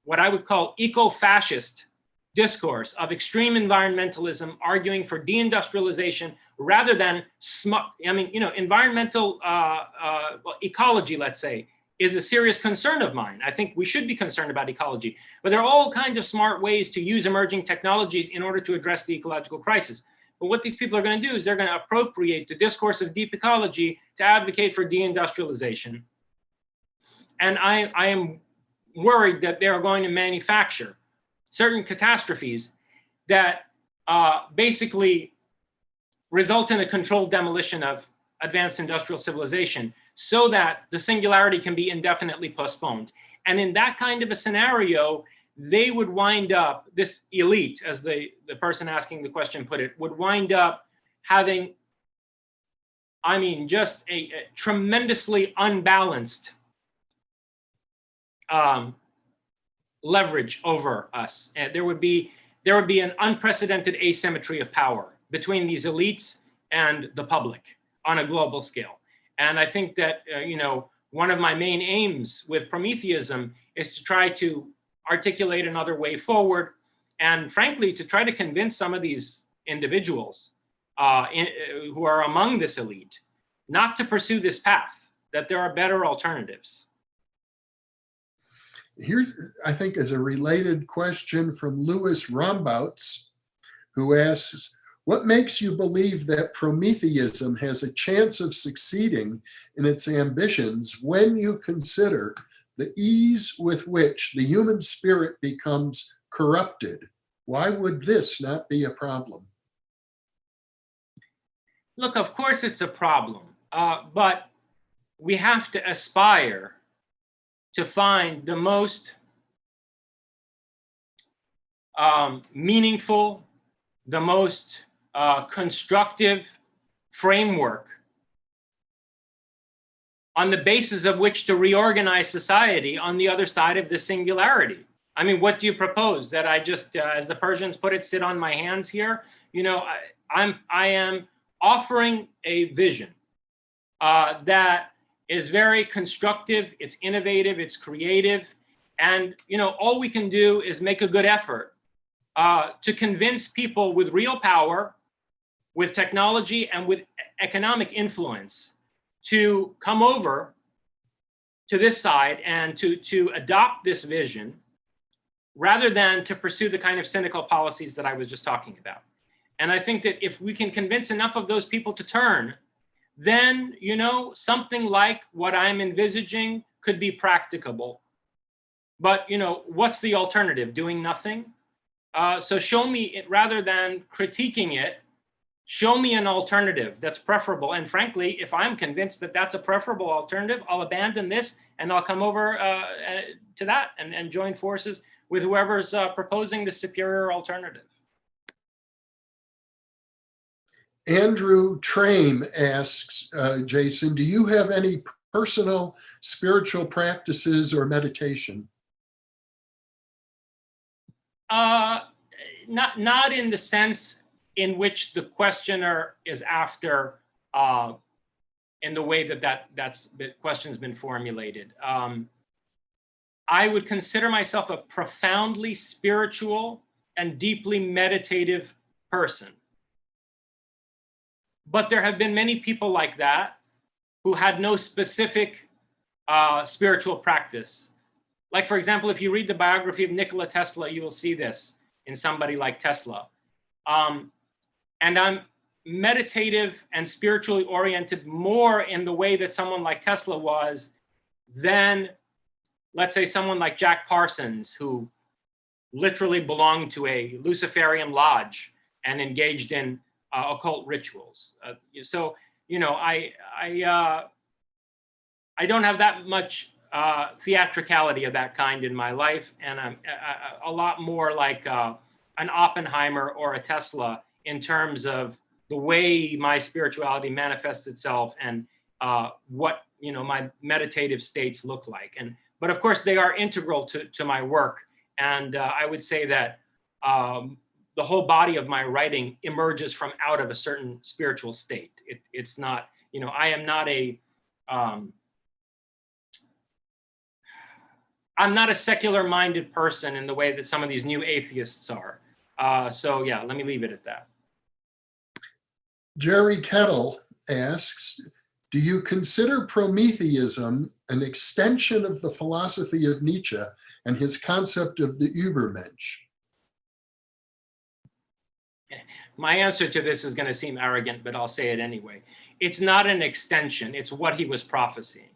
what I would call eco-fascist discourse of extreme environmentalism arguing for deindustrialization rather than environmental ecology, let's say, is a serious concern of mine. I think we should be concerned about ecology, but there are all kinds of smart ways to use emerging technologies in order to address the ecological crisis. But what these people are going to do is they're going to appropriate the discourse of deep ecology to advocate for deindustrialization. And I am worried that they're going to manufacture certain catastrophes that basically result in a controlled demolition of advanced industrial civilization so that the singularity can be indefinitely postponed. And in that kind of a scenario, they would wind up, this elite, as the person asking the question put it, would wind up having, just a tremendously unbalanced leverage over us. And there would be there would be an unprecedented asymmetry of power between these elites and the public on a global scale. And I think that, one of my main aims with Prometheism is to try to articulate another way forward, and frankly, to try to convince some of these individuals who are among this elite not to pursue this path, that there are better alternatives. Here's, I think, is a related question from Louis Rombouts, who asks, what makes you believe that Prometheism has a chance of succeeding in its ambitions when you consider the ease with which the human spirit becomes corrupted? Why would this not be a problem? Look, of course it's a problem, but we have to aspire to find the most meaningful, the most constructive framework on the basis of which to reorganize society on the other side of the singularity. I mean, what do you propose? That I just, as the Persians put it, sit on my hands here? I am offering a vision that is very constructive, it's innovative, it's creative, and all we can do is make a good effort to convince people with real power, with technology, and with economic influence to come over to this side and to adopt this vision, rather than to pursue the kind of cynical policies that I was just talking about. And I think that if we can convince enough of those people to turn, then, something like what I'm envisaging could be practicable. But, what's the alternative? Doing nothing? So show me it, rather than critiquing it, show me an alternative that's preferable. And frankly, if I'm convinced that that's a preferable alternative, I'll abandon this and I'll come over to that and join forces with whoever's proposing the superior alternative. Andrew Train asks, Jason, do you have any personal spiritual practices or meditation? Not in the sense in which the questioner is after, in the way that question's been formulated. I would consider myself a profoundly spiritual and deeply meditative person. But there have been many people like that who had no specific spiritual practice. Like, for example, if you read the biography of Nikola Tesla, you will see this in somebody like Tesla. And I'm meditative and spiritually oriented more in the way that someone like Tesla was than, let's say, someone like Jack Parsons, who literally belonged to a Luciferian lodge and engaged in occult rituals. So, I don't have that much theatricality of that kind in my life, and I'm a lot more like an Oppenheimer or a Tesla in terms of the way my spirituality manifests itself and what my meditative states look like. But of course, they are integral to my work, and I would say that the whole body of my writing emerges from out of a certain spiritual state. It's not, I am not I'm not a secular-minded person in the way that some of these new atheists are. So yeah, let me leave it at that. Jerry Kettle asks, do you consider Prometheism an extension of the philosophy of Nietzsche and his concept of the Übermensch? My answer to this is going to seem arrogant, but I'll say it anyway. It's not an extension. It's what he was prophesying.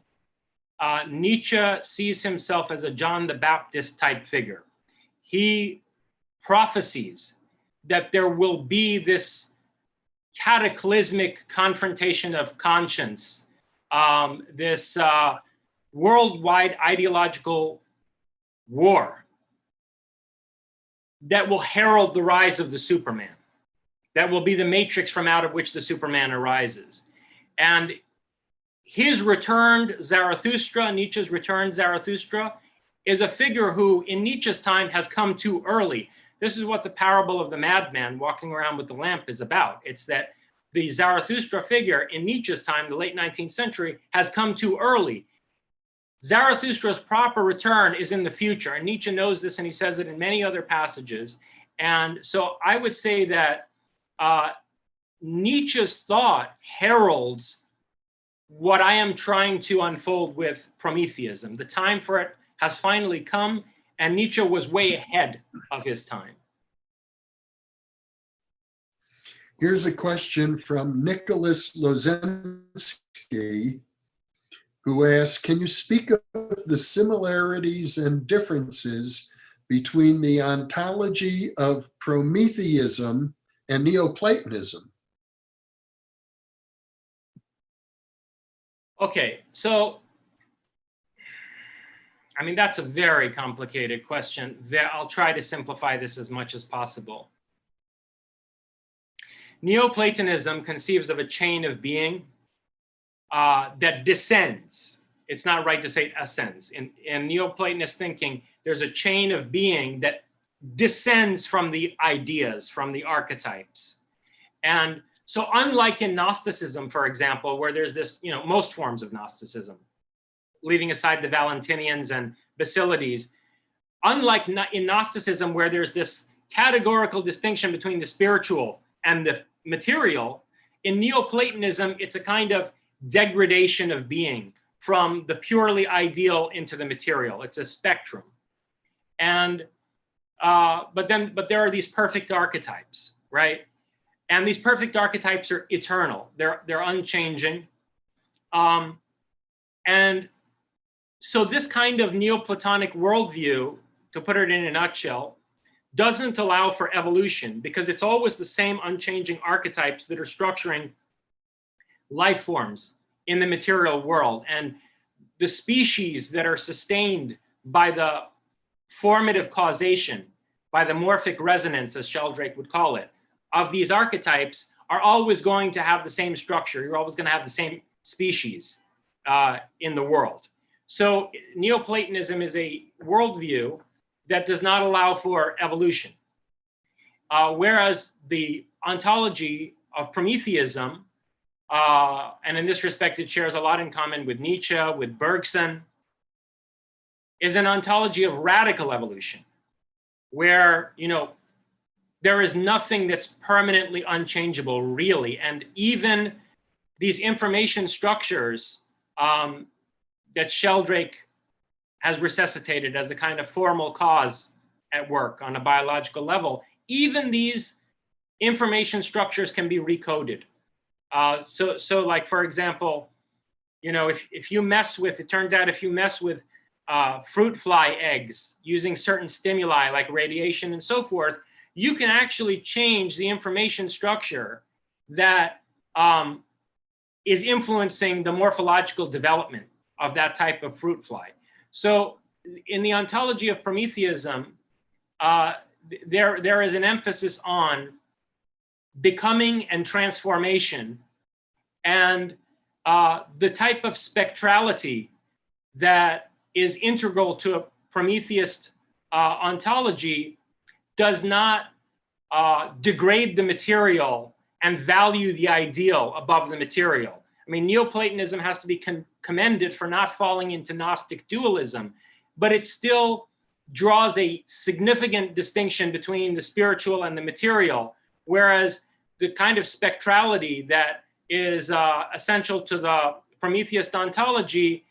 Nietzsche sees himself as a John the Baptist type figure. He prophesies that there will be this cataclysmic confrontation of conscience, this worldwide ideological war that will herald the rise of the Superman. That will be the matrix from out of which the Superman arises. And his returned Zarathustra, Nietzsche's returned Zarathustra, is a figure who in Nietzsche's time has come too early This is what the parable of the madman walking around with the lamp is about. It's that the Zarathustra figure in Nietzsche's time, the late 19th century, has come too early. Zarathustra's proper return is in the future, and Nietzsche knows this, and he says it in many other passages. And so I would say that Nietzsche's thought heralds what I am trying to unfold with Prometheism. The time for it has finally come, and Nietzsche was way ahead of his time. Here's a question from Nicholas Lozenski, who asks, can you speak of the similarities and differences between the ontology of Prometheism and Neoplatonism? Okay, so, I mean, that's a very complicated question. I'll try to simplify this as much as possible. Neoplatonism conceives of a chain of being that descends. It's not right to say ascends. In Neoplatonist thinking, there's a chain of being that descends from the ideas, from the archetypes. And so unlike in Gnosticism, for example, where there's this, most forms of Gnosticism, leaving aside the Valentinians and Basilides, unlike in Gnosticism, where there's this categorical distinction between the spiritual and the material, in Neoplatonism, it's a kind of degradation of being from the purely ideal into the material. It's a spectrum. And, but there are these perfect archetypes, right? And these perfect archetypes are eternal. They're unchanging. And so this kind of Neoplatonic worldview, to put it in a nutshell, doesn't allow for evolution because it's always the same unchanging archetypes that are structuring life forms in the material world. And the species that are sustained by the formative causation, by the morphic resonance, as Sheldrake would call it, of these archetypes are always going to have the same structure. You're always going to have the same species in the world. So Neoplatonism is a worldview that does not allow for evolution. Whereas the ontology of Prometheism, and in this respect, it shares a lot in common with Nietzsche, with Bergson, is an ontology of radical evolution, where, there is nothing that's permanently unchangeable, really. And even these information structures that Sheldrake has resuscitated as a kind of formal cause at work on a biological level, even these information structures can be recoded. So like, for example, if you mess with, it turns out if you mess with fruit fly eggs using certain stimuli like radiation and so forth, you can actually change the information structure that is influencing the morphological development of that type of fruit fly. So in the ontology of Prometheism, there is an emphasis on becoming and transformation, and the type of spectrality that is integral to a Prometheist ontology does not degrade the material and value the ideal above the material. I mean, Neoplatonism has to be commended for not falling into Gnostic dualism, but it still draws a significant distinction between the spiritual and the material, whereas the kind of spectrality that is essential to the Prometheist ontology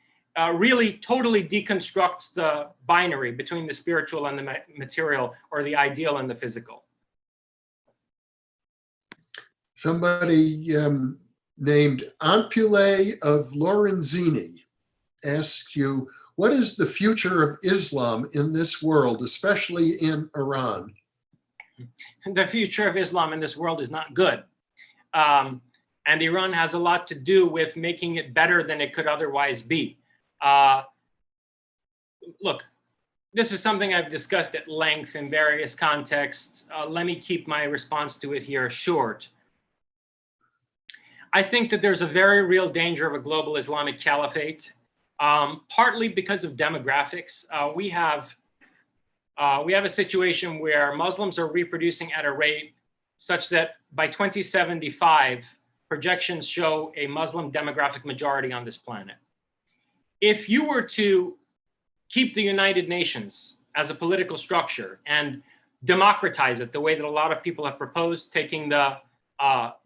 really totally deconstructs the binary between the spiritual and the material, or the ideal and the physical. Somebody named Ampule of Lorenzini asks you, what is the future of Islam in this world, especially in Iran? The future of Islam in this world is not good. And Iran has a lot to do with making it better than it could otherwise be. Look, this is something I've discussed at length in various contexts. Let me keep my response to it here short. I think that there's a very real danger of a global Islamic caliphate, partly because of demographics. We have we have a situation where Muslims are reproducing at a rate such that by 2075, projections show a Muslim demographic majority on this planet. If you were to keep the United Nations as a political structure and democratize it the way that a lot of people have proposed, taking the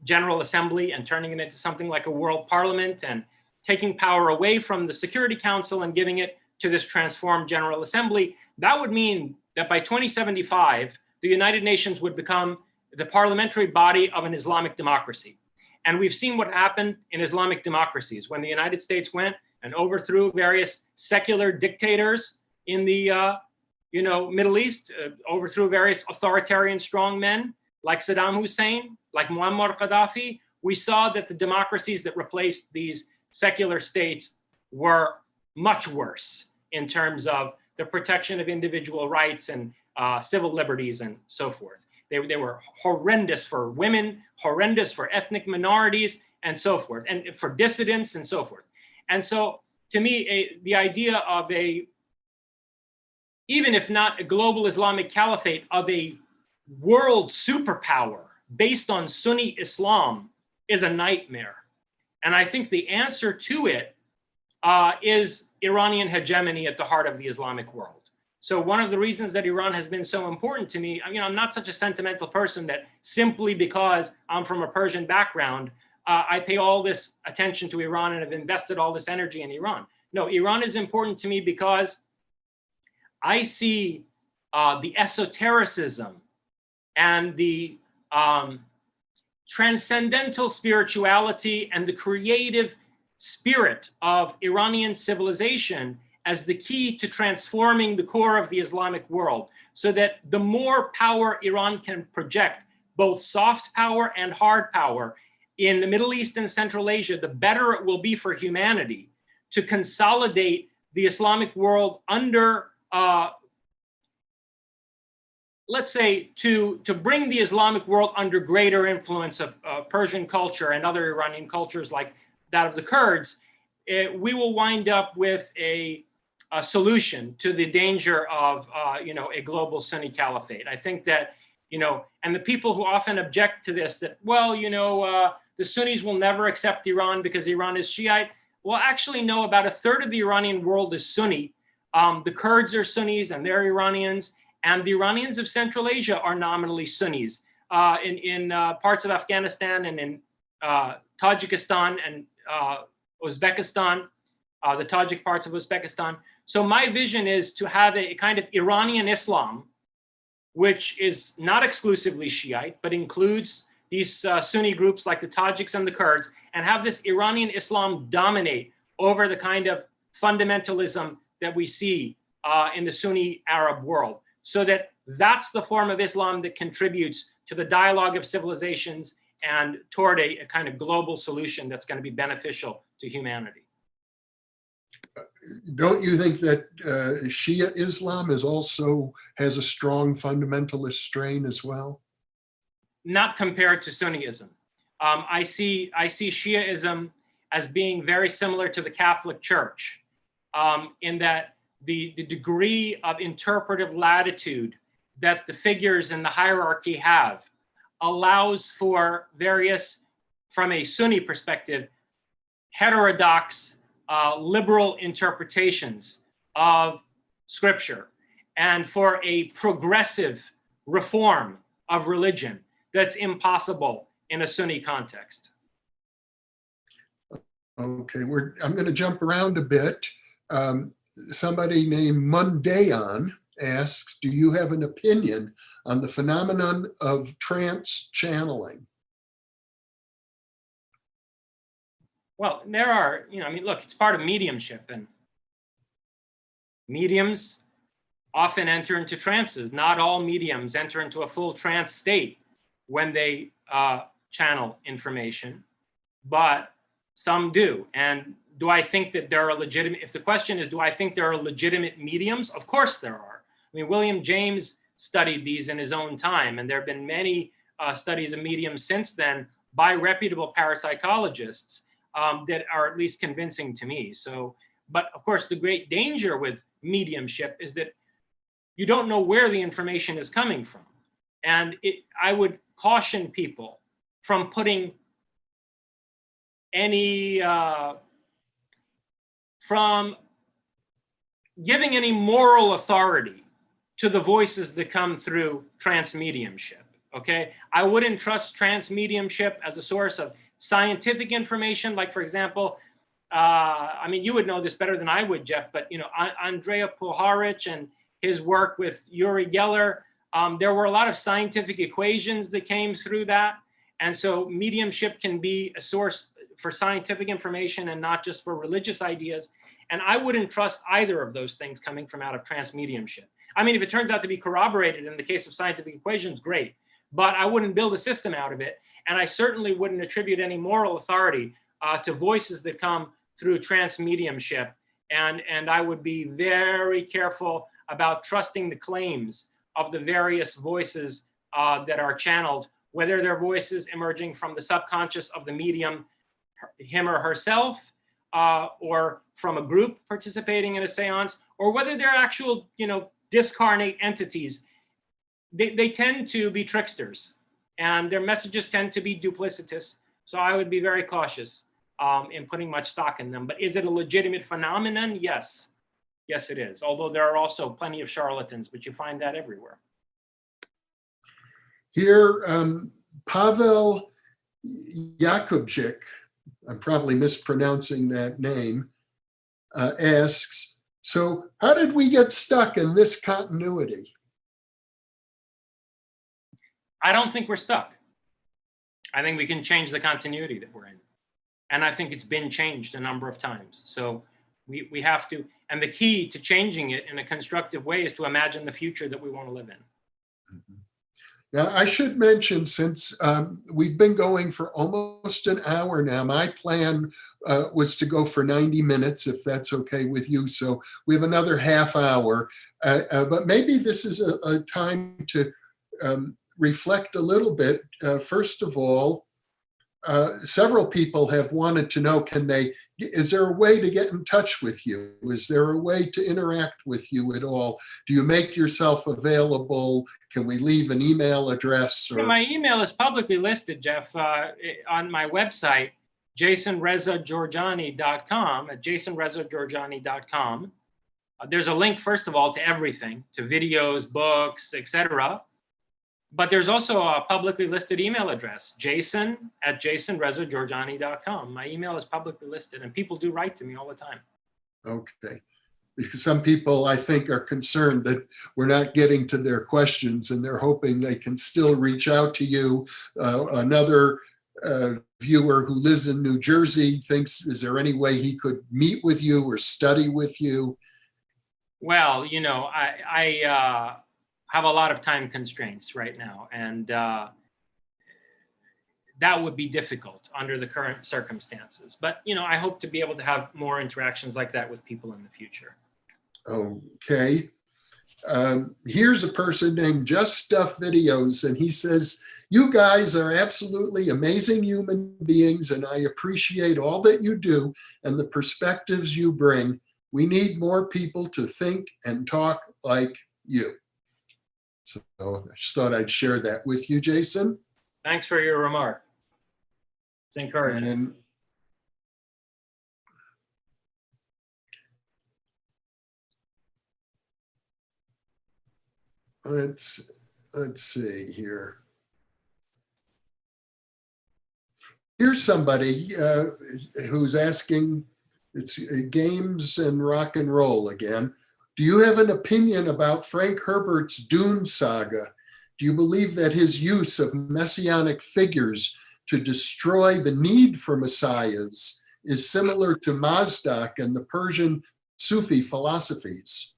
General Assembly and turning it into something like a world parliament and taking power away from the Security Council and giving it to this transformed General Assembly, that would mean that by 2075, the United Nations would become the parliamentary body of an Islamic democracy. And we've seen what happened in Islamic democracies when the United States went and overthrew various secular dictators in the Middle East, overthrew various authoritarian strongmen like Saddam Hussein, like Muammar Gaddafi. We saw that the democracies that replaced these secular states were much worse in terms of the protection of individual rights and civil liberties and so forth. They were horrendous for women, horrendous for ethnic minorities, and so forth, and for dissidents and so forth. And so, to me, the idea of even if not a global Islamic caliphate, of a world superpower based on Sunni Islam is a nightmare. And I think the answer to it is Iranian hegemony at the heart of the Islamic world. So one of the reasons that Iran has been so important to me, I'm not such a sentimental person that simply because I'm from a Persian background, I pay all this attention to Iran and have invested all this energy in Iran. No, Iran is important to me because I see the esotericism and the transcendental spirituality and the creative spirit of Iranian civilization as the key to transforming the core of the Islamic world, so that the more power Iran can project, both soft power and hard power, in the Middle East and Central Asia, the better it will be for humanity to consolidate the Islamic world under, let's say, to bring the Islamic world under greater influence of Persian culture and other Iranian cultures like that of the Kurds. We will wind up with a solution to the danger of a global Sunni caliphate. I think that, and the people who often object to this, that, well, the Sunnis will never accept Iran because Iran is Shiite. Well, actually, no, about a third of the Iranian world is Sunni. The Kurds are Sunnis and they're Iranians, and the Iranians of Central Asia are nominally Sunnis. In parts of Afghanistan and in Tajikistan and Uzbekistan, the Tajik parts of Uzbekistan. So my vision is to have a kind of Iranian Islam, which is not exclusively Shiite, but includes these Sunni groups like the Tajiks and the Kurds, and have this Iranian Islam dominate over the kind of fundamentalism that we see in the Sunni Arab world, so that that's the form of Islam that contributes to the dialogue of civilizations and toward a kind of global solution that's going to be beneficial to humanity. Don't you think that Shia Islam has a strong fundamentalist strain as well? Not compared to Sunniism. I see Shiaism as being very similar to the Catholic Church, in that the degree of interpretive latitude that the figures in the hierarchy have allows for various, from a Sunni perspective, heterodox, liberal interpretations of scripture, and for a progressive reform of religion that's impossible in a Sunni context. Okay, I'm going to jump around a bit. Somebody named Mundayon asks, do you have an opinion on the phenomenon of trance channeling? Well, there are, look, it's part of mediumship, and mediums often enter into trances. Not all mediums enter into a full trance state when they channel information, but some do. And do I think that there are legitimate, if the question is, do I think there are legitimate mediums? Of course there are. William James studied these in his own time, and there have been many studies of mediums since then by reputable parapsychologists that are at least convincing to me. So, but of course, the great danger with mediumship is that you don't know where the information is coming from. And I would caution people from putting any, from giving any moral authority to the voices that come through transmediumship, okay? I wouldn't trust transmediumship as a source of scientific information. Like, for example, I mean, you would know this better than I would, Jeff, but, you know, Andrea Puharich and his work with Uri Geller, there were a lot of scientific equations that came through that. And so mediumship can be a source for scientific information and not just for religious ideas. And I wouldn't trust either of those things coming from out of transmediumship. I mean, if it turns out to be corroborated in the case of scientific equations, great. But I wouldn't build a system out of it. And I certainly wouldn't attribute any moral authority to voices that come through transmediumship. And I would be very careful about trusting the claims of the various voices that are channeled, whether they're voices emerging from the subconscious of the medium, him or herself, or from a group participating in a seance, or whether they're actual, you know, discarnate entities. They tend to be tricksters, and their messages tend to be duplicitous. So I would be very cautious in putting much stock in them. But is it a legitimate phenomenon? Yes. Yes, it is. Although there are also plenty of charlatans, but you find that everywhere. Here, Pavel Yakubchik, I'm probably mispronouncing that name, asks, so how did we get stuck in this continuity? I don't think we're stuck. I think we can change the continuity that we're in. And I think it's been changed a number of times. So we have to, and the key to changing it in a constructive way is to imagine the future that we want to live in. Mm-hmm. Now, I should mention, since we've been going for almost an hour now, my plan was to go for 90 minutes, if that's okay with you. So we have another half hour. But maybe this is a time to reflect a little bit. First of all, several people have wanted to know, is there a way to get in touch with you? Is there a way to interact with you at all? Do you make yourself available? Can we leave an email address? Or... My email is publicly listed, Jeff, on my website, jasonrezajorjani.com, at jasonrezajorjani.com. There's a link, first of all, to everything, to videos, books, etc. But there's also a publicly listed email address, jason@jasonrezajorjani.com. My email is publicly listed, and people do write to me all the time. Okay. Because some people, I think, are concerned that we're not getting to their questions, and they're hoping they can still reach out to you. Another viewer who lives in New Jersey thinks, is there any way he could meet with you or study with you? Well, you know, I have a lot of time constraints right now, and that would be difficult under the current circumstances. But, you know, I hope to be able to have more interactions like that with people in the future. Okay. Here's a person named Just Stuff Videos, and he says, you guys are absolutely amazing human beings, and I appreciate all that you do and the perspectives you bring. We need more people to think and talk like you. So I just thought I'd share that with you, Jason. Thanks for your remark. It's encouraging. And let's see here. Here's somebody who's asking, it's games and rock and roll again. Do you have an opinion about Frank Herbert's Dune saga? Do you believe that his use of messianic figures to destroy the need for messiahs is similar to Mazdak and the Persian Sufi philosophies?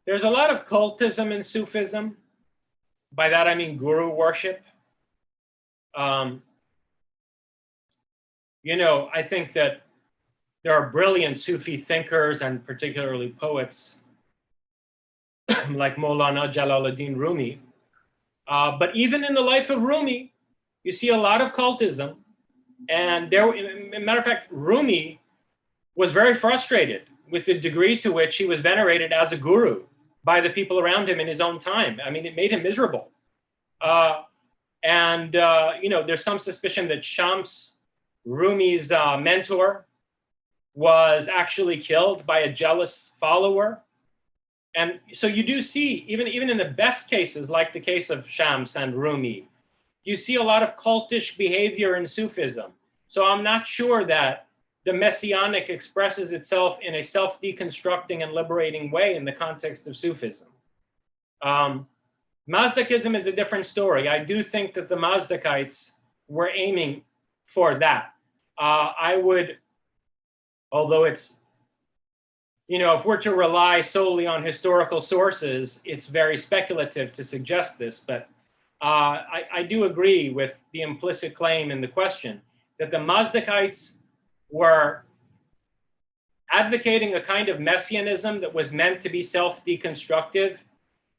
There's a lot of cultism in Sufism. By that, I mean guru worship. You know, I think that there are brilliant Sufi thinkers and particularly poets like Maulana Jalaluddin Rumi. But even in the life of Rumi, you see a lot of cultism. And there, as a matter of fact, Rumi was very frustrated with the degree to which he was venerated as a guru by the people around him in his own time. I mean, it made him miserable. There's some suspicion that Shams, Rumi's mentor, was actually killed by a jealous follower. And so you do see, even in the best cases, like the case of Shams and Rumi, you see a lot of cultish behavior in Sufism. So I'm not sure that the messianic expresses itself in a self-deconstructing and liberating way in the context of Sufism. Mazdakism is a different story. I do think that the Mazdakites were aiming for that. Although it's, if we're to rely solely on historical sources, it's very speculative to suggest this, but I do agree with the implicit claim in the question that the Mazdakites were advocating a kind of messianism that was meant to be self-deconstructive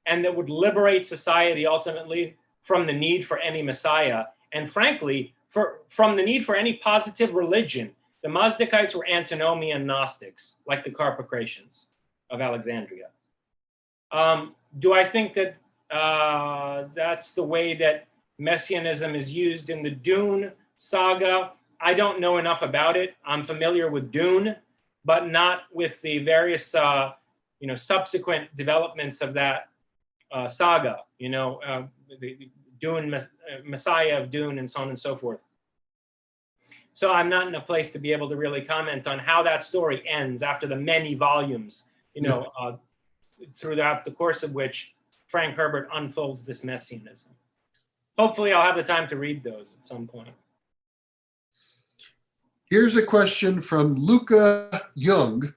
and that would liberate society ultimately from the need for any messiah, and frankly, from the need for any positive religion. The Mazdakites were antinomian Gnostics, like the Carpocratians of Alexandria. Do I think that that's the way that messianism is used in the Dune saga? I don't know enough about it. I'm familiar with Dune, but not with the various subsequent developments of that saga. The Dune, Messiah of Dune, and so on and so forth. So I'm not in a place to be able to really comment on how that story ends after the many volumes, throughout the course of which Frank Herbert unfolds this messianism. Hopefully I'll have the time to read those at some point. Here's a question from Luca Jung.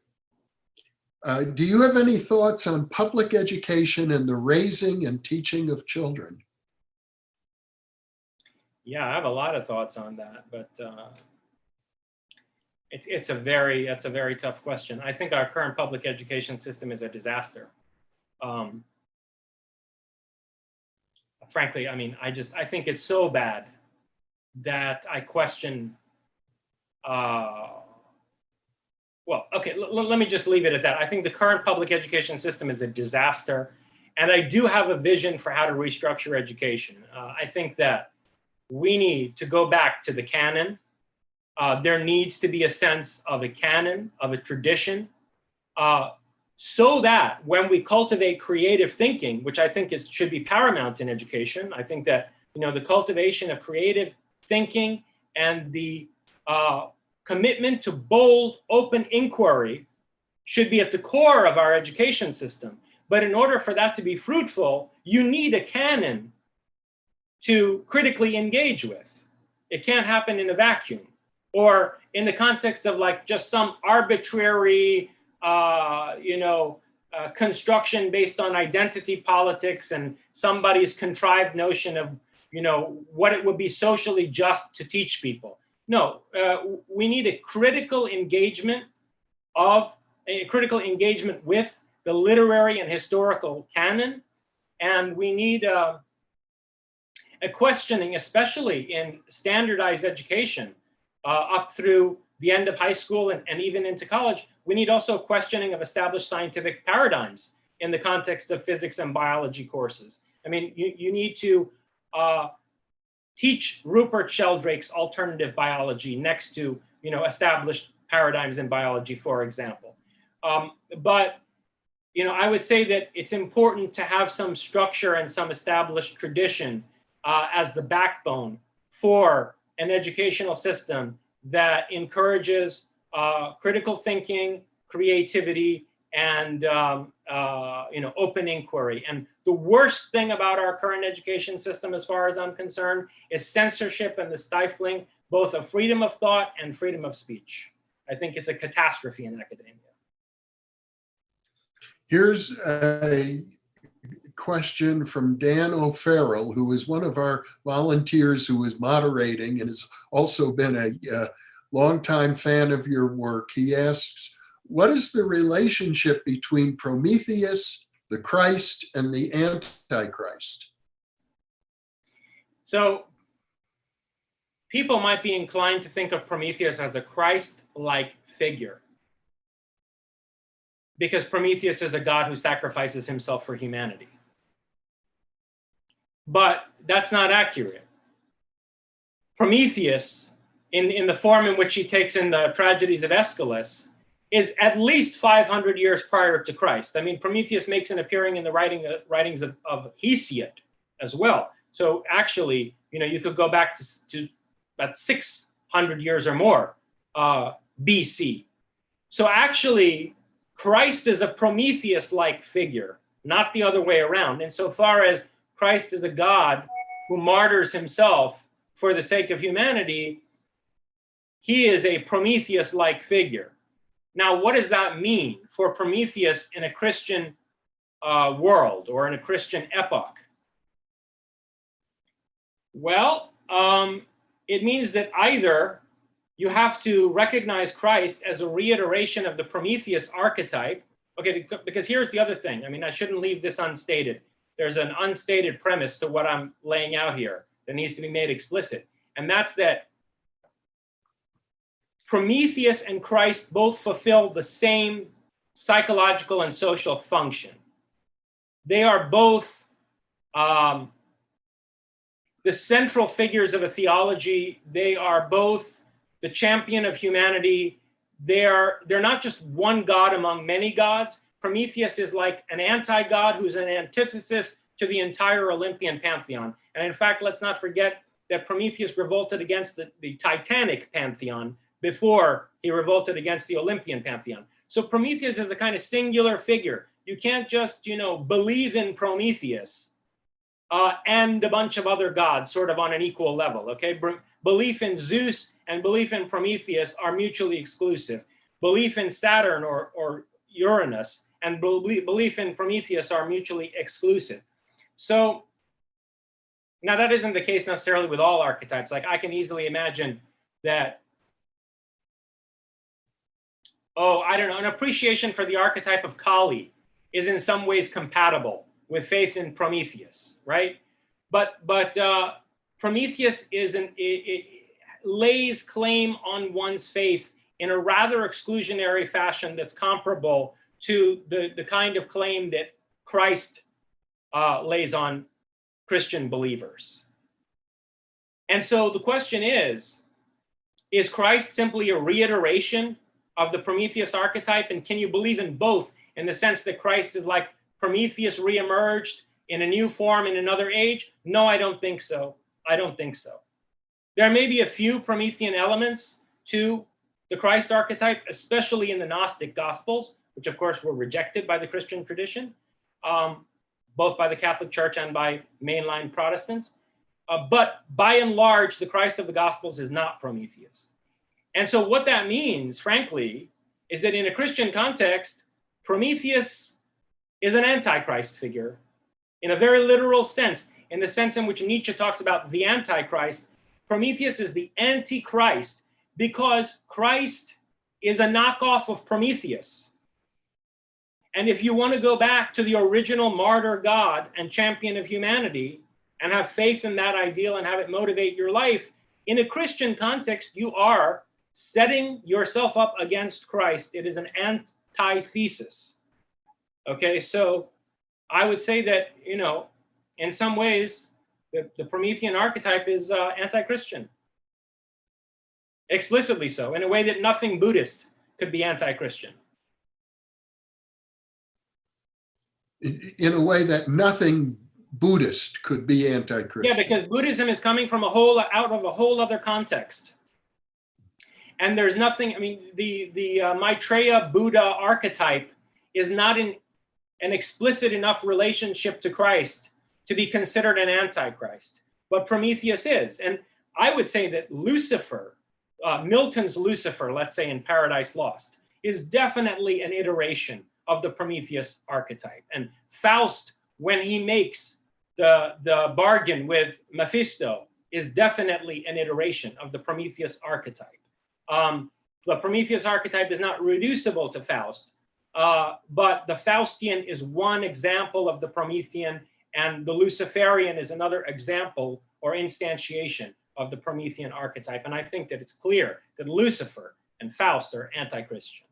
Do you have any thoughts on public education and the raising and teaching of children? Yeah, I have a lot of thoughts on that, but it's a very tough question. I think our current public education system is a disaster. Frankly, I mean, I think it's so bad that I question. Let me just leave it at that. I think the current public education system is a disaster, and I do have a vision for how to restructure education. I think that we need to go back to the canon. There needs to be a sense of a canon, of a tradition, so that when we cultivate creative thinking, which I think should be paramount in education, I think that the cultivation of creative thinking and the commitment to bold, open inquiry should be at the core of our education system. But in order for that to be fruitful, you need a canon to critically engage with. It can't happen in a vacuum or in the context of like just some arbitrary, construction based on identity politics and somebody's contrived notion of, what it would be socially just to teach people. No, we need a critical engagement with the literary and historical canon, and we need a questioning, especially in standardized education, up through the end of high school and even into college. We need also questioning of established scientific paradigms in the context of physics and biology courses. I mean, you need to teach Rupert Sheldrake's alternative biology next to, established paradigms in biology, for example. But I would say that it's important to have some structure and some established tradition as the backbone for an educational system that encourages critical thinking, creativity, and open inquiry. And the worst thing about our current education system, as far as I'm concerned, is censorship and the stifling both of freedom of thought and freedom of speech. I think it's a catastrophe in academia. Here's a question from Dan O'Farrell, who is one of our volunteers who is moderating and has also been a longtime fan of your work. He asks, what is the relationship between Prometheus, the Christ, and the Antichrist? So people might be inclined to think of Prometheus as a Christ-like figure. because Prometheus is a god who sacrifices himself for humanity. But that's not accurate. Prometheus, in the form in which he takes in the tragedies of Aeschylus, is at least 500 years prior to Christ. I mean, Prometheus makes an appearing in the writings of Hesiod as well. So actually, you could go back to about 600 years or more BC. So actually, Christ is a Prometheus-like figure, not the other way around. Insofar as Christ is a God who martyrs himself for the sake of humanity, he is a Prometheus-like figure. Now, what does that mean for Prometheus in a Christian world or in a Christian epoch? Well, it means that either you have to recognize Christ as a reiteration of the Prometheus archetype. Okay, because here's the other thing. I mean, I shouldn't leave this unstated. There's an unstated premise to what I'm laying out here that needs to be made explicit. And that's that Prometheus and Christ both fulfill the same psychological and social function. They are both the central figures of a theology. They are both the champion of humanity. They're not just one god among many gods. Prometheus is like an anti-god who's an antithesis to the entire Olympian pantheon. And in fact, let's not forget that Prometheus revolted against the Titanic pantheon before he revolted against the Olympian pantheon. So Prometheus is a kind of singular figure. You can't just, believe in Prometheus and a bunch of other gods sort of on an equal level, okay? Belief in Zeus and belief in Prometheus are mutually exclusive. Belief in Saturn or Uranus and belief in Prometheus are mutually exclusive. So now that isn't the case necessarily with all archetypes. Like I can easily imagine that, I don't know, an appreciation for the archetype of Kali is in some ways compatible with faith in Prometheus, right? But Prometheus it lays claim on one's faith in a rather exclusionary fashion that's comparable to the kind of claim that Christ lays on Christian believers. And so the question is Christ simply a reiteration of the Prometheus archetype? And can you believe in both in the sense that Christ is like Prometheus reemerged in a new form in another age? No, I don't think so. I don't think so. There may be a few Promethean elements to the Christ archetype, especially in the Gnostic Gospels, which of course were rejected by the Christian tradition, both by the Catholic Church and by mainline Protestants. But by and large, the Christ of the Gospels is not Prometheus. And so what that means, frankly, is that in a Christian context, Prometheus is an antichrist figure in a very literal sense, in the sense in which Nietzsche talks about the Antichrist. Prometheus is the Antichrist because Christ is a knockoff of Prometheus. And if you want to go back to the original martyr God and champion of humanity and have faith in that ideal and have it motivate your life, in a Christian context, you are setting yourself up against Christ. It is an antithesis. Okay, so I would say that, in some ways, the Promethean archetype is anti-Christian. Explicitly so, in a way that nothing Buddhist could be anti-Christian. In a way that nothing Buddhist could be anti-Christian. Yeah, because Buddhism is coming from out of a whole other context. And there's nothing, the Maitreya Buddha archetype is not in an explicit enough relationship to Christ to be considered an antichrist, but Prometheus is. And I would say that Lucifer, Milton's Lucifer, let's say in Paradise Lost, is definitely an iteration of the Prometheus archetype. And Faust, when he makes the bargain with Mephisto, is definitely an iteration of the Prometheus archetype. The Prometheus archetype is not reducible to Faust, but the Faustian is one example of the Promethean, and the Luciferian is another example or instantiation of the Promethean archetype. And I think that it's clear that Lucifer and Faust are anti-Christian.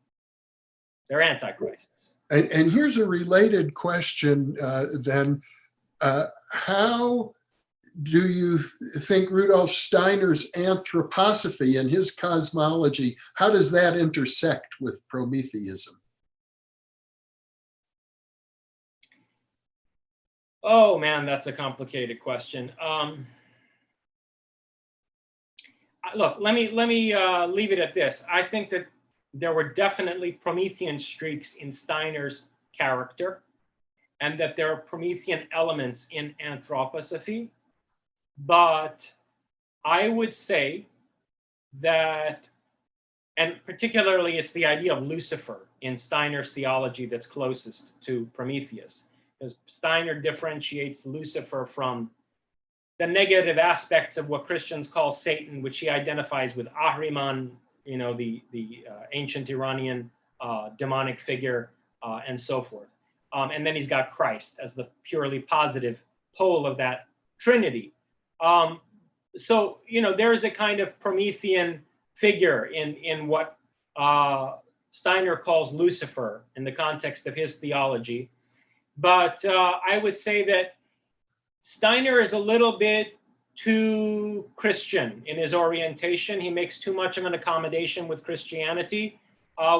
They're antichrists. And here's a related question then. How do you think Rudolf Steiner's anthroposophy and his cosmology, how does that intersect with Prometheism? Oh man, that's a complicated question. Look, let me leave it at this. I think that there were definitely Promethean streaks in Steiner's character, and that there are Promethean elements in anthroposophy. But I would say that, and particularly it's the idea of Lucifer in Steiner's theology that's closest to Prometheus, because Steiner differentiates Lucifer from the negative aspects of what Christians call Satan, which he identifies with Ahriman, you know, the ancient Iranian demonic figure, and so forth. And then he's got Christ as the purely positive pole of that trinity. So, you know, there is a kind of Promethean figure in what Steiner calls Lucifer in the context of his theology. But I would say that Steiner is a little bit too Christian in his orientation. He makes too much of an accommodation with Christianity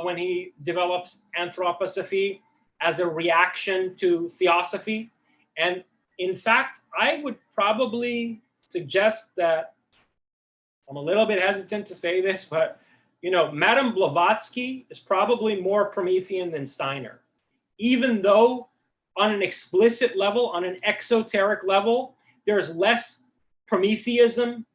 when he develops anthroposophy as a reaction to theosophy. And in fact, I would probably suggest that, I'm a little bit hesitant to say this, but you know, Madame Blavatsky is probably more Promethean than Steiner, even though on an explicit level, on an exoteric level, there's less Prometheism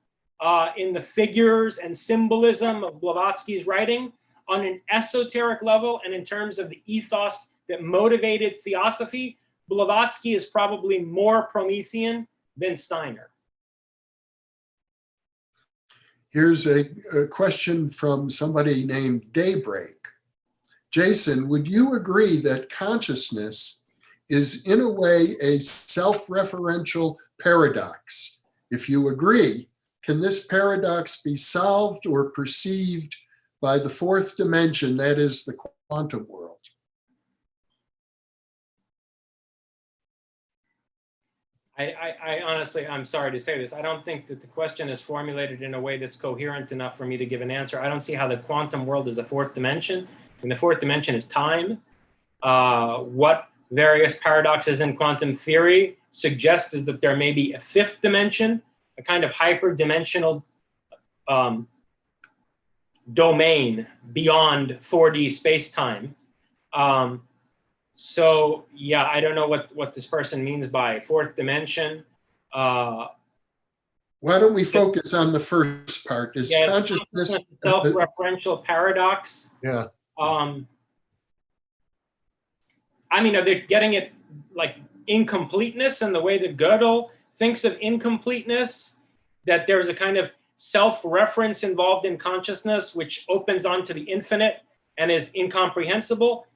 in the figures and symbolism of Blavatsky's writing. On an esoteric level, and in terms of the ethos that motivated theosophy, Blavatsky is probably more Promethean than Steiner. Here's a question from somebody named Daybreak. Jason, would you agree that consciousness is in a way a self-referential paradox? If you agree, can this paradox be solved or perceived by the fourth dimension, that is the quantum world? I honestly, I'm sorry to say this, I don't think that the question is formulated in a way that's coherent enough for me to give an answer. I don't see how the quantum world is a fourth dimension. And the fourth dimension is time. What various paradoxes in quantum theory suggest is that there may be a fifth dimension, a kind of hyperdimensional domain beyond 4D space-time. So yeah, I don't know what this person means by fourth dimension. Why don't we focus on the first part? Is consciousness self-referential paradox? Yeah. I mean, are they getting it like incompleteness and the way that Gödel thinks of incompleteness, that there's a kind of self-reference involved in consciousness which opens onto the infinite and is incomprehensible?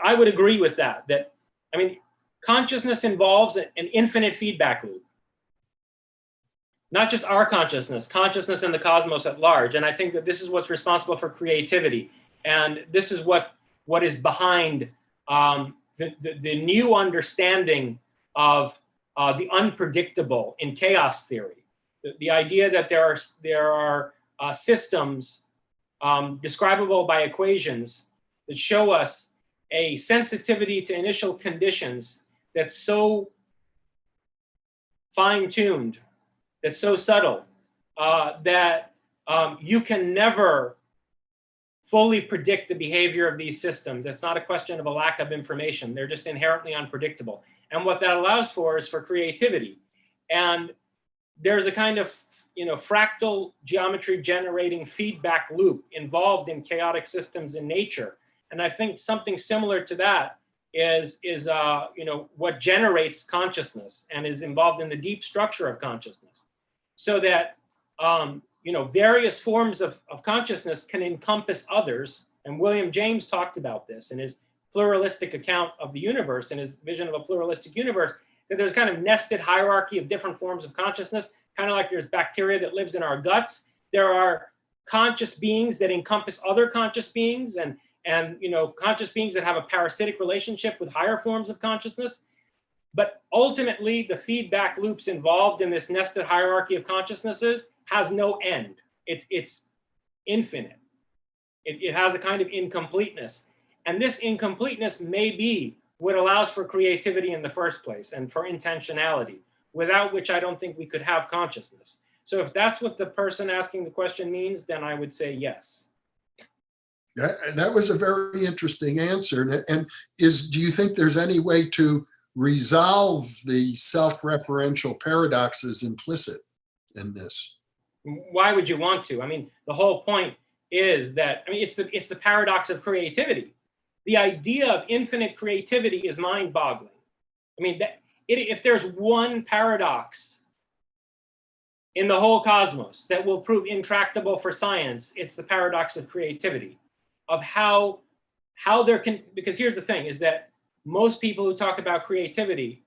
I would agree with that. I mean, consciousness involves an infinite feedback loop. Not just our consciousness and the cosmos at large. And I think that this is what's responsible for creativity. And this is what is behind the new understanding of the unpredictable in chaos theory. The idea that there are systems describable by equations that show us a sensitivity to initial conditions that's so fine-tuned, that's so subtle, that you can never fully predict the behavior of these systems. It's not a question of a lack of information. They're just inherently unpredictable. And what that allows for is for creativity. And there's a kind of, you know, fractal geometry generating feedback loop involved in chaotic systems in nature. And I think something similar to that is you know, what generates consciousness and is involved in the deep structure of consciousness. So that, you know, various forms of consciousness can encompass others. And William James talked about this in his pluralistic account of the universe, in his vision of a pluralistic universe, that there's kind of nested hierarchy of different forms of consciousness, kind of like there's bacteria that lives in our guts. There are conscious beings that encompass other conscious beings, and and conscious beings that have a parasitic relationship with higher forms of consciousness. But ultimately, the feedback loops involved in this nested hierarchy of consciousnesses has no end. It's infinite. It has a kind of incompleteness. And this incompleteness may be what allows for creativity in the first place and for intentionality, without which I don't think we could have consciousness. So if that's what the person asking the question means, then I would say yes. That was a very interesting answer. And do you think there's any way to resolve the self-referential paradoxes implicit in this? Why would you want to? I mean, the whole point is that, it's the paradox of creativity. The idea of infinite creativity is mind-boggling. I mean, if there's one paradox in the whole cosmos that will prove intractable for science, it's the paradox of creativity, of how there can, because here's the thing, is that most people who talk about creativity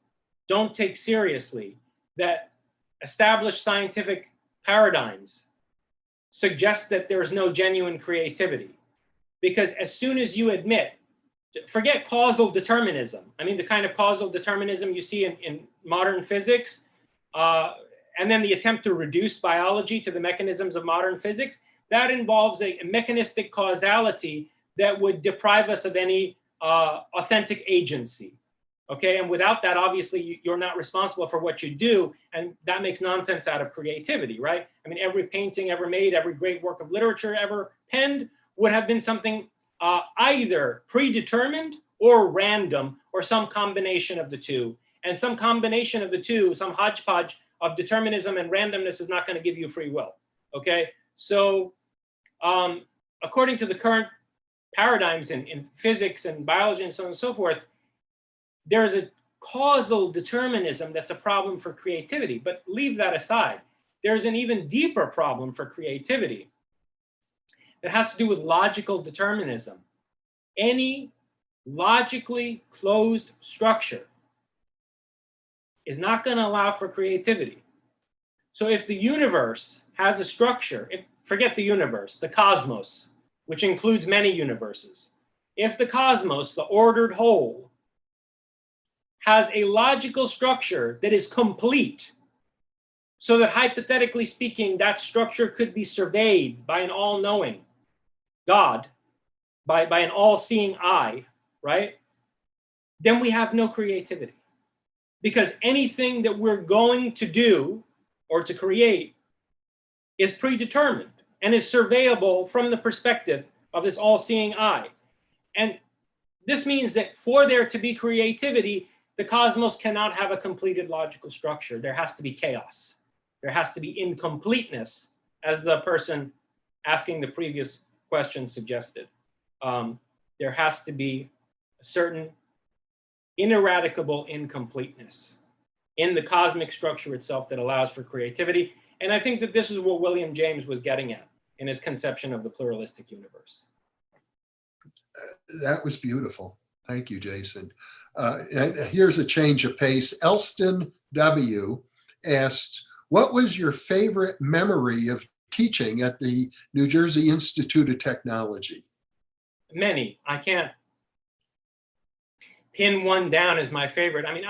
don't take seriously that established scientific paradigms suggest that there's no genuine creativity. Because as soon as you admit, forget causal determinism. I mean, the kind of causal determinism you see in modern physics, and then the attempt to reduce biology to the mechanisms of modern physics, that involves a mechanistic causality that would deprive us of any authentic agency. Okay, and without that, obviously, you're not responsible for what you do, and that makes nonsense out of creativity, right? I mean, every painting ever made, every great work of literature ever penned would have been something either predetermined or random, or some combination of the two. And some combination of the two, some hodgepodge of determinism and randomness, is not going to give you free will. Okay, so according to the current paradigms in physics and biology and so on and so forth, there's a causal determinism that's a problem for creativity. But leave that aside. There's an even deeper problem for creativity that has to do with logical determinism. Any logically closed structure is not going to allow for creativity. So if the universe has a structure, forget the universe, the cosmos, which includes many universes. If the cosmos, the ordered whole, has a logical structure that is complete, so that hypothetically speaking, that structure could be surveyed by an all-knowing God, by an all-seeing eye, right? Then we have no creativity. Because anything that we're going to do or to create is predetermined and is surveyable from the perspective of this all-seeing eye. And this means that for there to be creativity, the cosmos cannot have a completed logical structure. There has to be chaos. There has to be incompleteness, as the person asking the previous question suggested. There has to be a certain ineradicable incompleteness in the cosmic structure itself that allows for creativity. And I think that this is what William James was getting at in his conception of the pluralistic universe. That was beautiful. Thank you, Jason. And here's a change of pace. Elston W. asked, what was your favorite memory of teaching at the New Jersey Institute of Technology? Many. I can't pin one down as my favorite. I mean,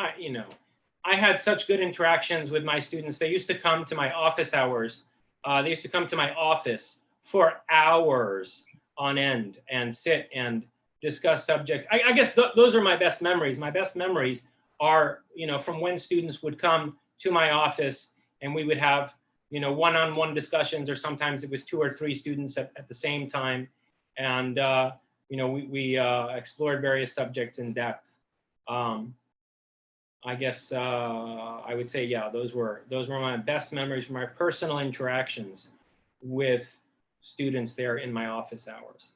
I had such good interactions with my students. They used to come to my office hours. They used to come to my office for hours on end and sit and discuss subjects. I guess those are my best memories. My best memories are, from when students would come to my office and we would have, one-on-one discussions, or sometimes it was 2 or 3 students at the same time. And, we explored various subjects in depth. I guess I would say, yeah, those were my best memories, my personal interactions with students there in my office hours.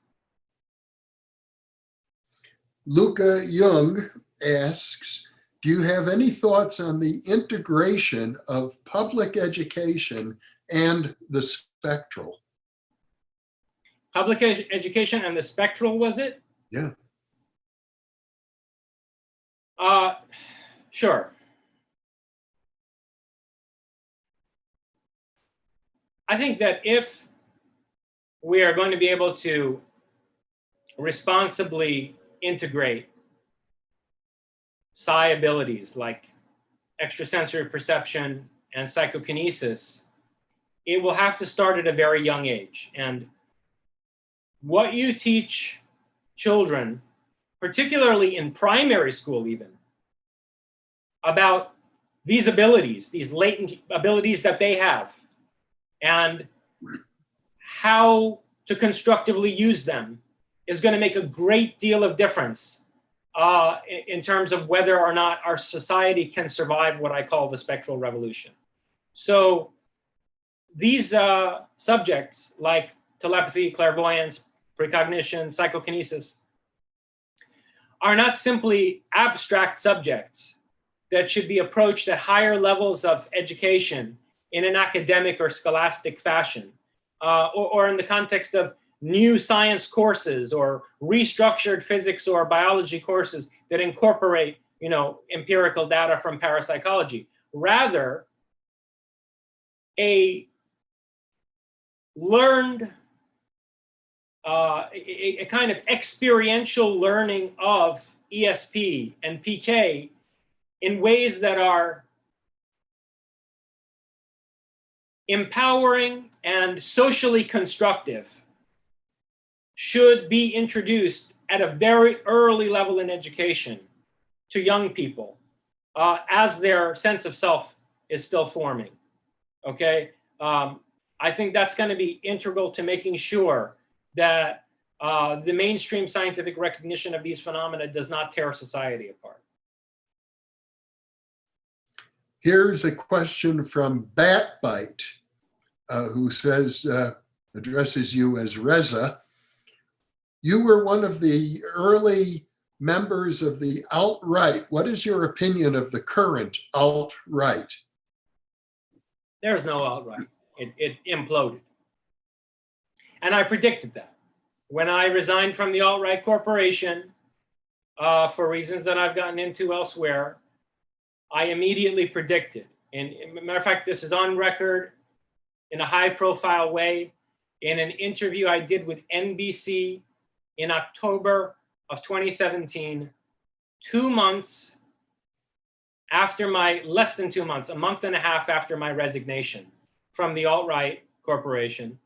Luca Jung asks, do you have any thoughts on the integration of public education and the spectral? Public education and the spectral, was it? Yeah. Sure. I think that if we are going to be able to responsibly integrate psi abilities like extrasensory perception and psychokinesis, it will have to start at a very young age. And what you teach children, particularly in primary school even, about these abilities, these latent abilities that they have, and how to constructively use them is going to make a great deal of difference in terms of whether or not our society can survive what I call the spectral revolution. So these subjects like telepathy, clairvoyance, precognition, psychokinesis are not simply abstract subjects that should be approached at higher levels of education in an academic or scholastic fashion, or in the context of new science courses or restructured physics or biology courses that incorporate, empirical data from parapsychology. Rather, a learned, a kind of experiential learning of ESP and PK in ways that are empowering and socially constructive should be introduced at a very early level in education to young people as their sense of self is still forming. Okay, I think that's going to be integral to making sure that the mainstream scientific recognition of these phenomena does not tear society apart. Here's a question from Batbite, who says, addresses you as Reza. You were one of the early members of the alt-right. What is your opinion of the current alt-right? There's no alt-right. It imploded. And I predicted that. When I resigned from the alt-right corporation, for reasons that I've gotten into elsewhere, I immediately predicted. And matter of fact, this is on record in a high-profile way in an interview I did with NBC in October of 2017, 2 months after less than 2 months, a month and a half after my resignation from the alt-right corporation.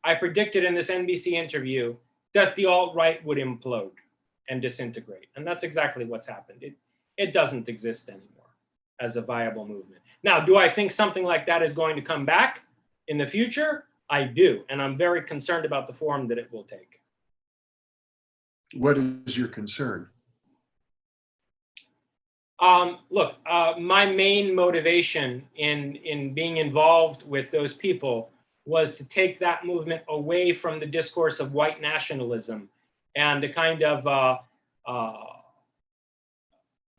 I predicted in this NBC interview that the alt-right would implode and disintegrate. And that's exactly what's happened. It doesn't exist anymore as a viable movement. Now, do I think something like that is going to come back in the future? I do. And I'm very concerned about the form that it will take. What is your concern? Look, my main motivation in being involved with those people was to take that movement away from the discourse of white nationalism and the kind of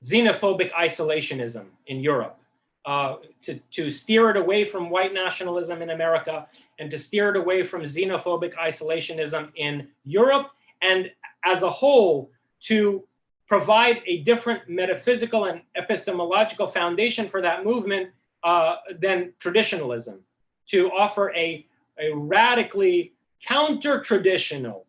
xenophobic isolationism in Europe, to steer it away from white nationalism in America and to steer it away from xenophobic isolationism in Europe, and as a whole to provide a different metaphysical and epistemological foundation for that movement than traditionalism, to offer a radically counter-traditional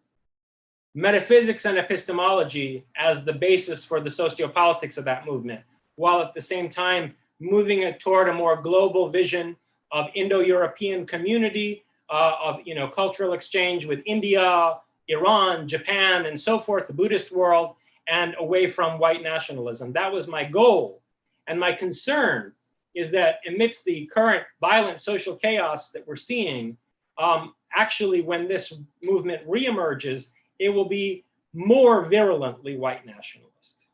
metaphysics and epistemology as the basis for the sociopolitics of that movement, while at the same time moving it toward a more global vision of Indo-European community, of cultural exchange with India, Iran, Japan, and so forth, the Buddhist world, and away from white nationalism. That was my goal. And my concern is that amidst the current violent social chaos that we're seeing, actually when this movement reemerges, it will be more virulently white nationalist.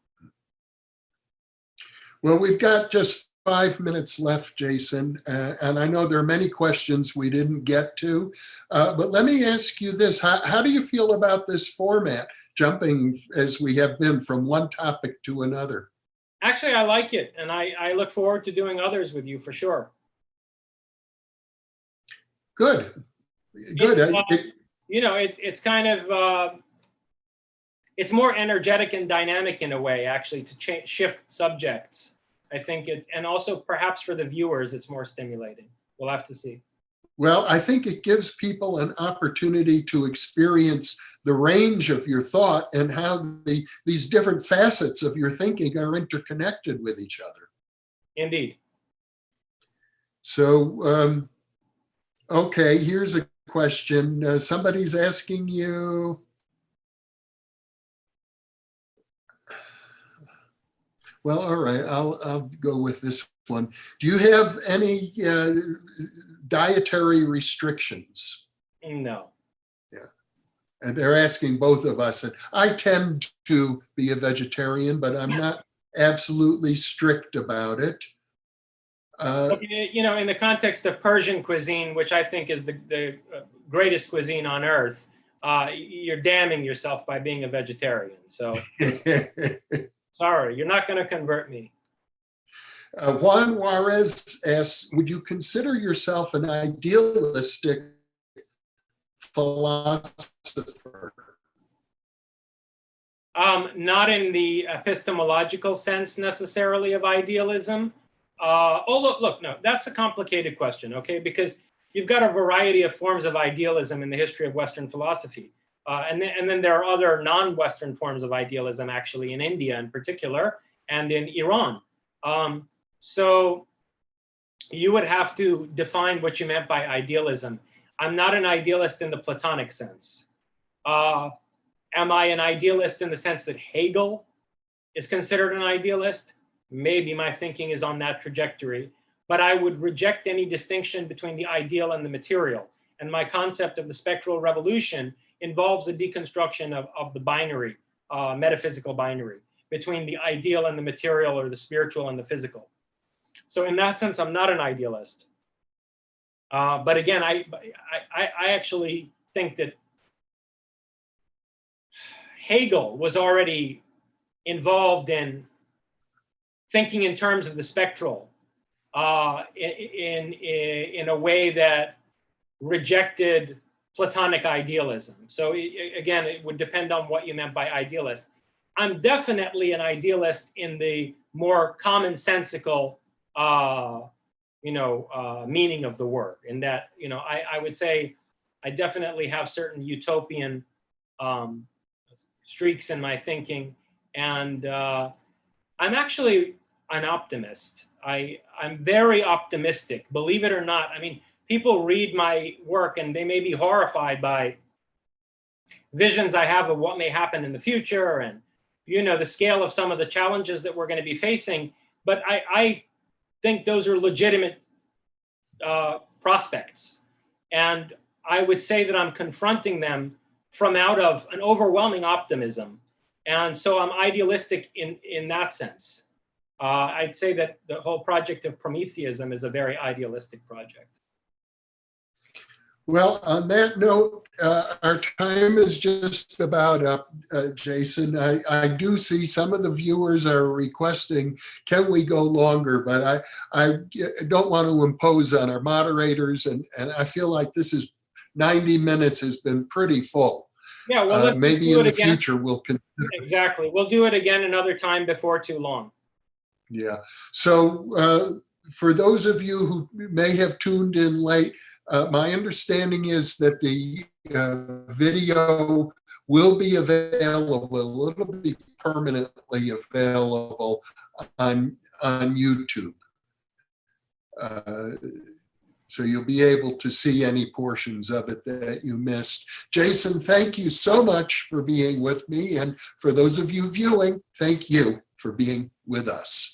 Well, we've got just 5 minutes left, Jason, and I know there are many questions we didn't get to, but let me ask you this. How do you feel about this format, jumping as we have been from one topic to another? Actually, I like it, and I look forward to doing others with you for sure. Good. It's kind of, it's more energetic and dynamic in a way, actually, to shift subjects. I think and also perhaps for the viewers, it's more stimulating. We'll have to see. Well, I think it gives people an opportunity to experience the range of your thought and how these different facets of your thinking are interconnected with each other. Indeed. So, okay, here's a question. Somebody's asking you, well, all right, I'll go with this one. Do you have any dietary restrictions? No. Yeah. And they're asking both of us. And I tend to be a vegetarian, but I'm not absolutely strict about it. You know, in the context of Persian cuisine, which I think is the greatest cuisine on earth, you're damning yourself by being a vegetarian. So sorry, you're not going to convert me. Juan Juarez asks, would you consider yourself an idealistic philosopher? Not in the epistemological sense necessarily of idealism. Look, no, that's a complicated question, okay? Because you've got a variety of forms of idealism in the history of Western philosophy. And then there are other non-Western forms of idealism, actually, in India in particular, and in Iran. So you would have to define what you meant by idealism. I'm not an idealist in the Platonic sense. Am I an idealist in the sense that Hegel is considered an idealist? Maybe my thinking is on that trajectory, but I would reject any distinction between the ideal and the material. And my concept of the spectral revolution involves a deconstruction of the binary, metaphysical binary, between the ideal and the material, or the spiritual and the physical. So in that sense, I'm not an idealist. But again, I actually think that Hegel was already involved in thinking in terms of the spectral in a way that rejected Platonic idealism. So again, it would depend on what you meant by idealist. I'm definitely an idealist in the more commonsensical meaning of the word, in that, I would say I definitely have certain utopian streaks in my thinking, and I'm actually an optimist. I'm very optimistic, believe it or not. I mean, people read my work and they may be horrified by visions I have of what may happen in the future, and the scale of some of the challenges that we're going to be facing. But I think those are legitimate prospects. And I would say that I'm confronting them from out of an overwhelming optimism. And so I'm idealistic in that sense. I'd say that the whole project of Prometheism is a very idealistic project. Well, on that note, our time is just about up, Jason. I do see some of the viewers are requesting, can we go longer? But I don't want to impose on our moderators, and I feel like this is 90 minutes has been pretty full. Yeah, well, maybe in the future we'll consider. Exactly. We'll do it again another time before too long. Yeah. So for those of you who may have tuned in late, my understanding is that the video will be available. It'll be permanently available on YouTube. So you'll be able to see any portions of it that you missed. Jason, thank you so much for being with me. And for those of you viewing, thank you for being with us.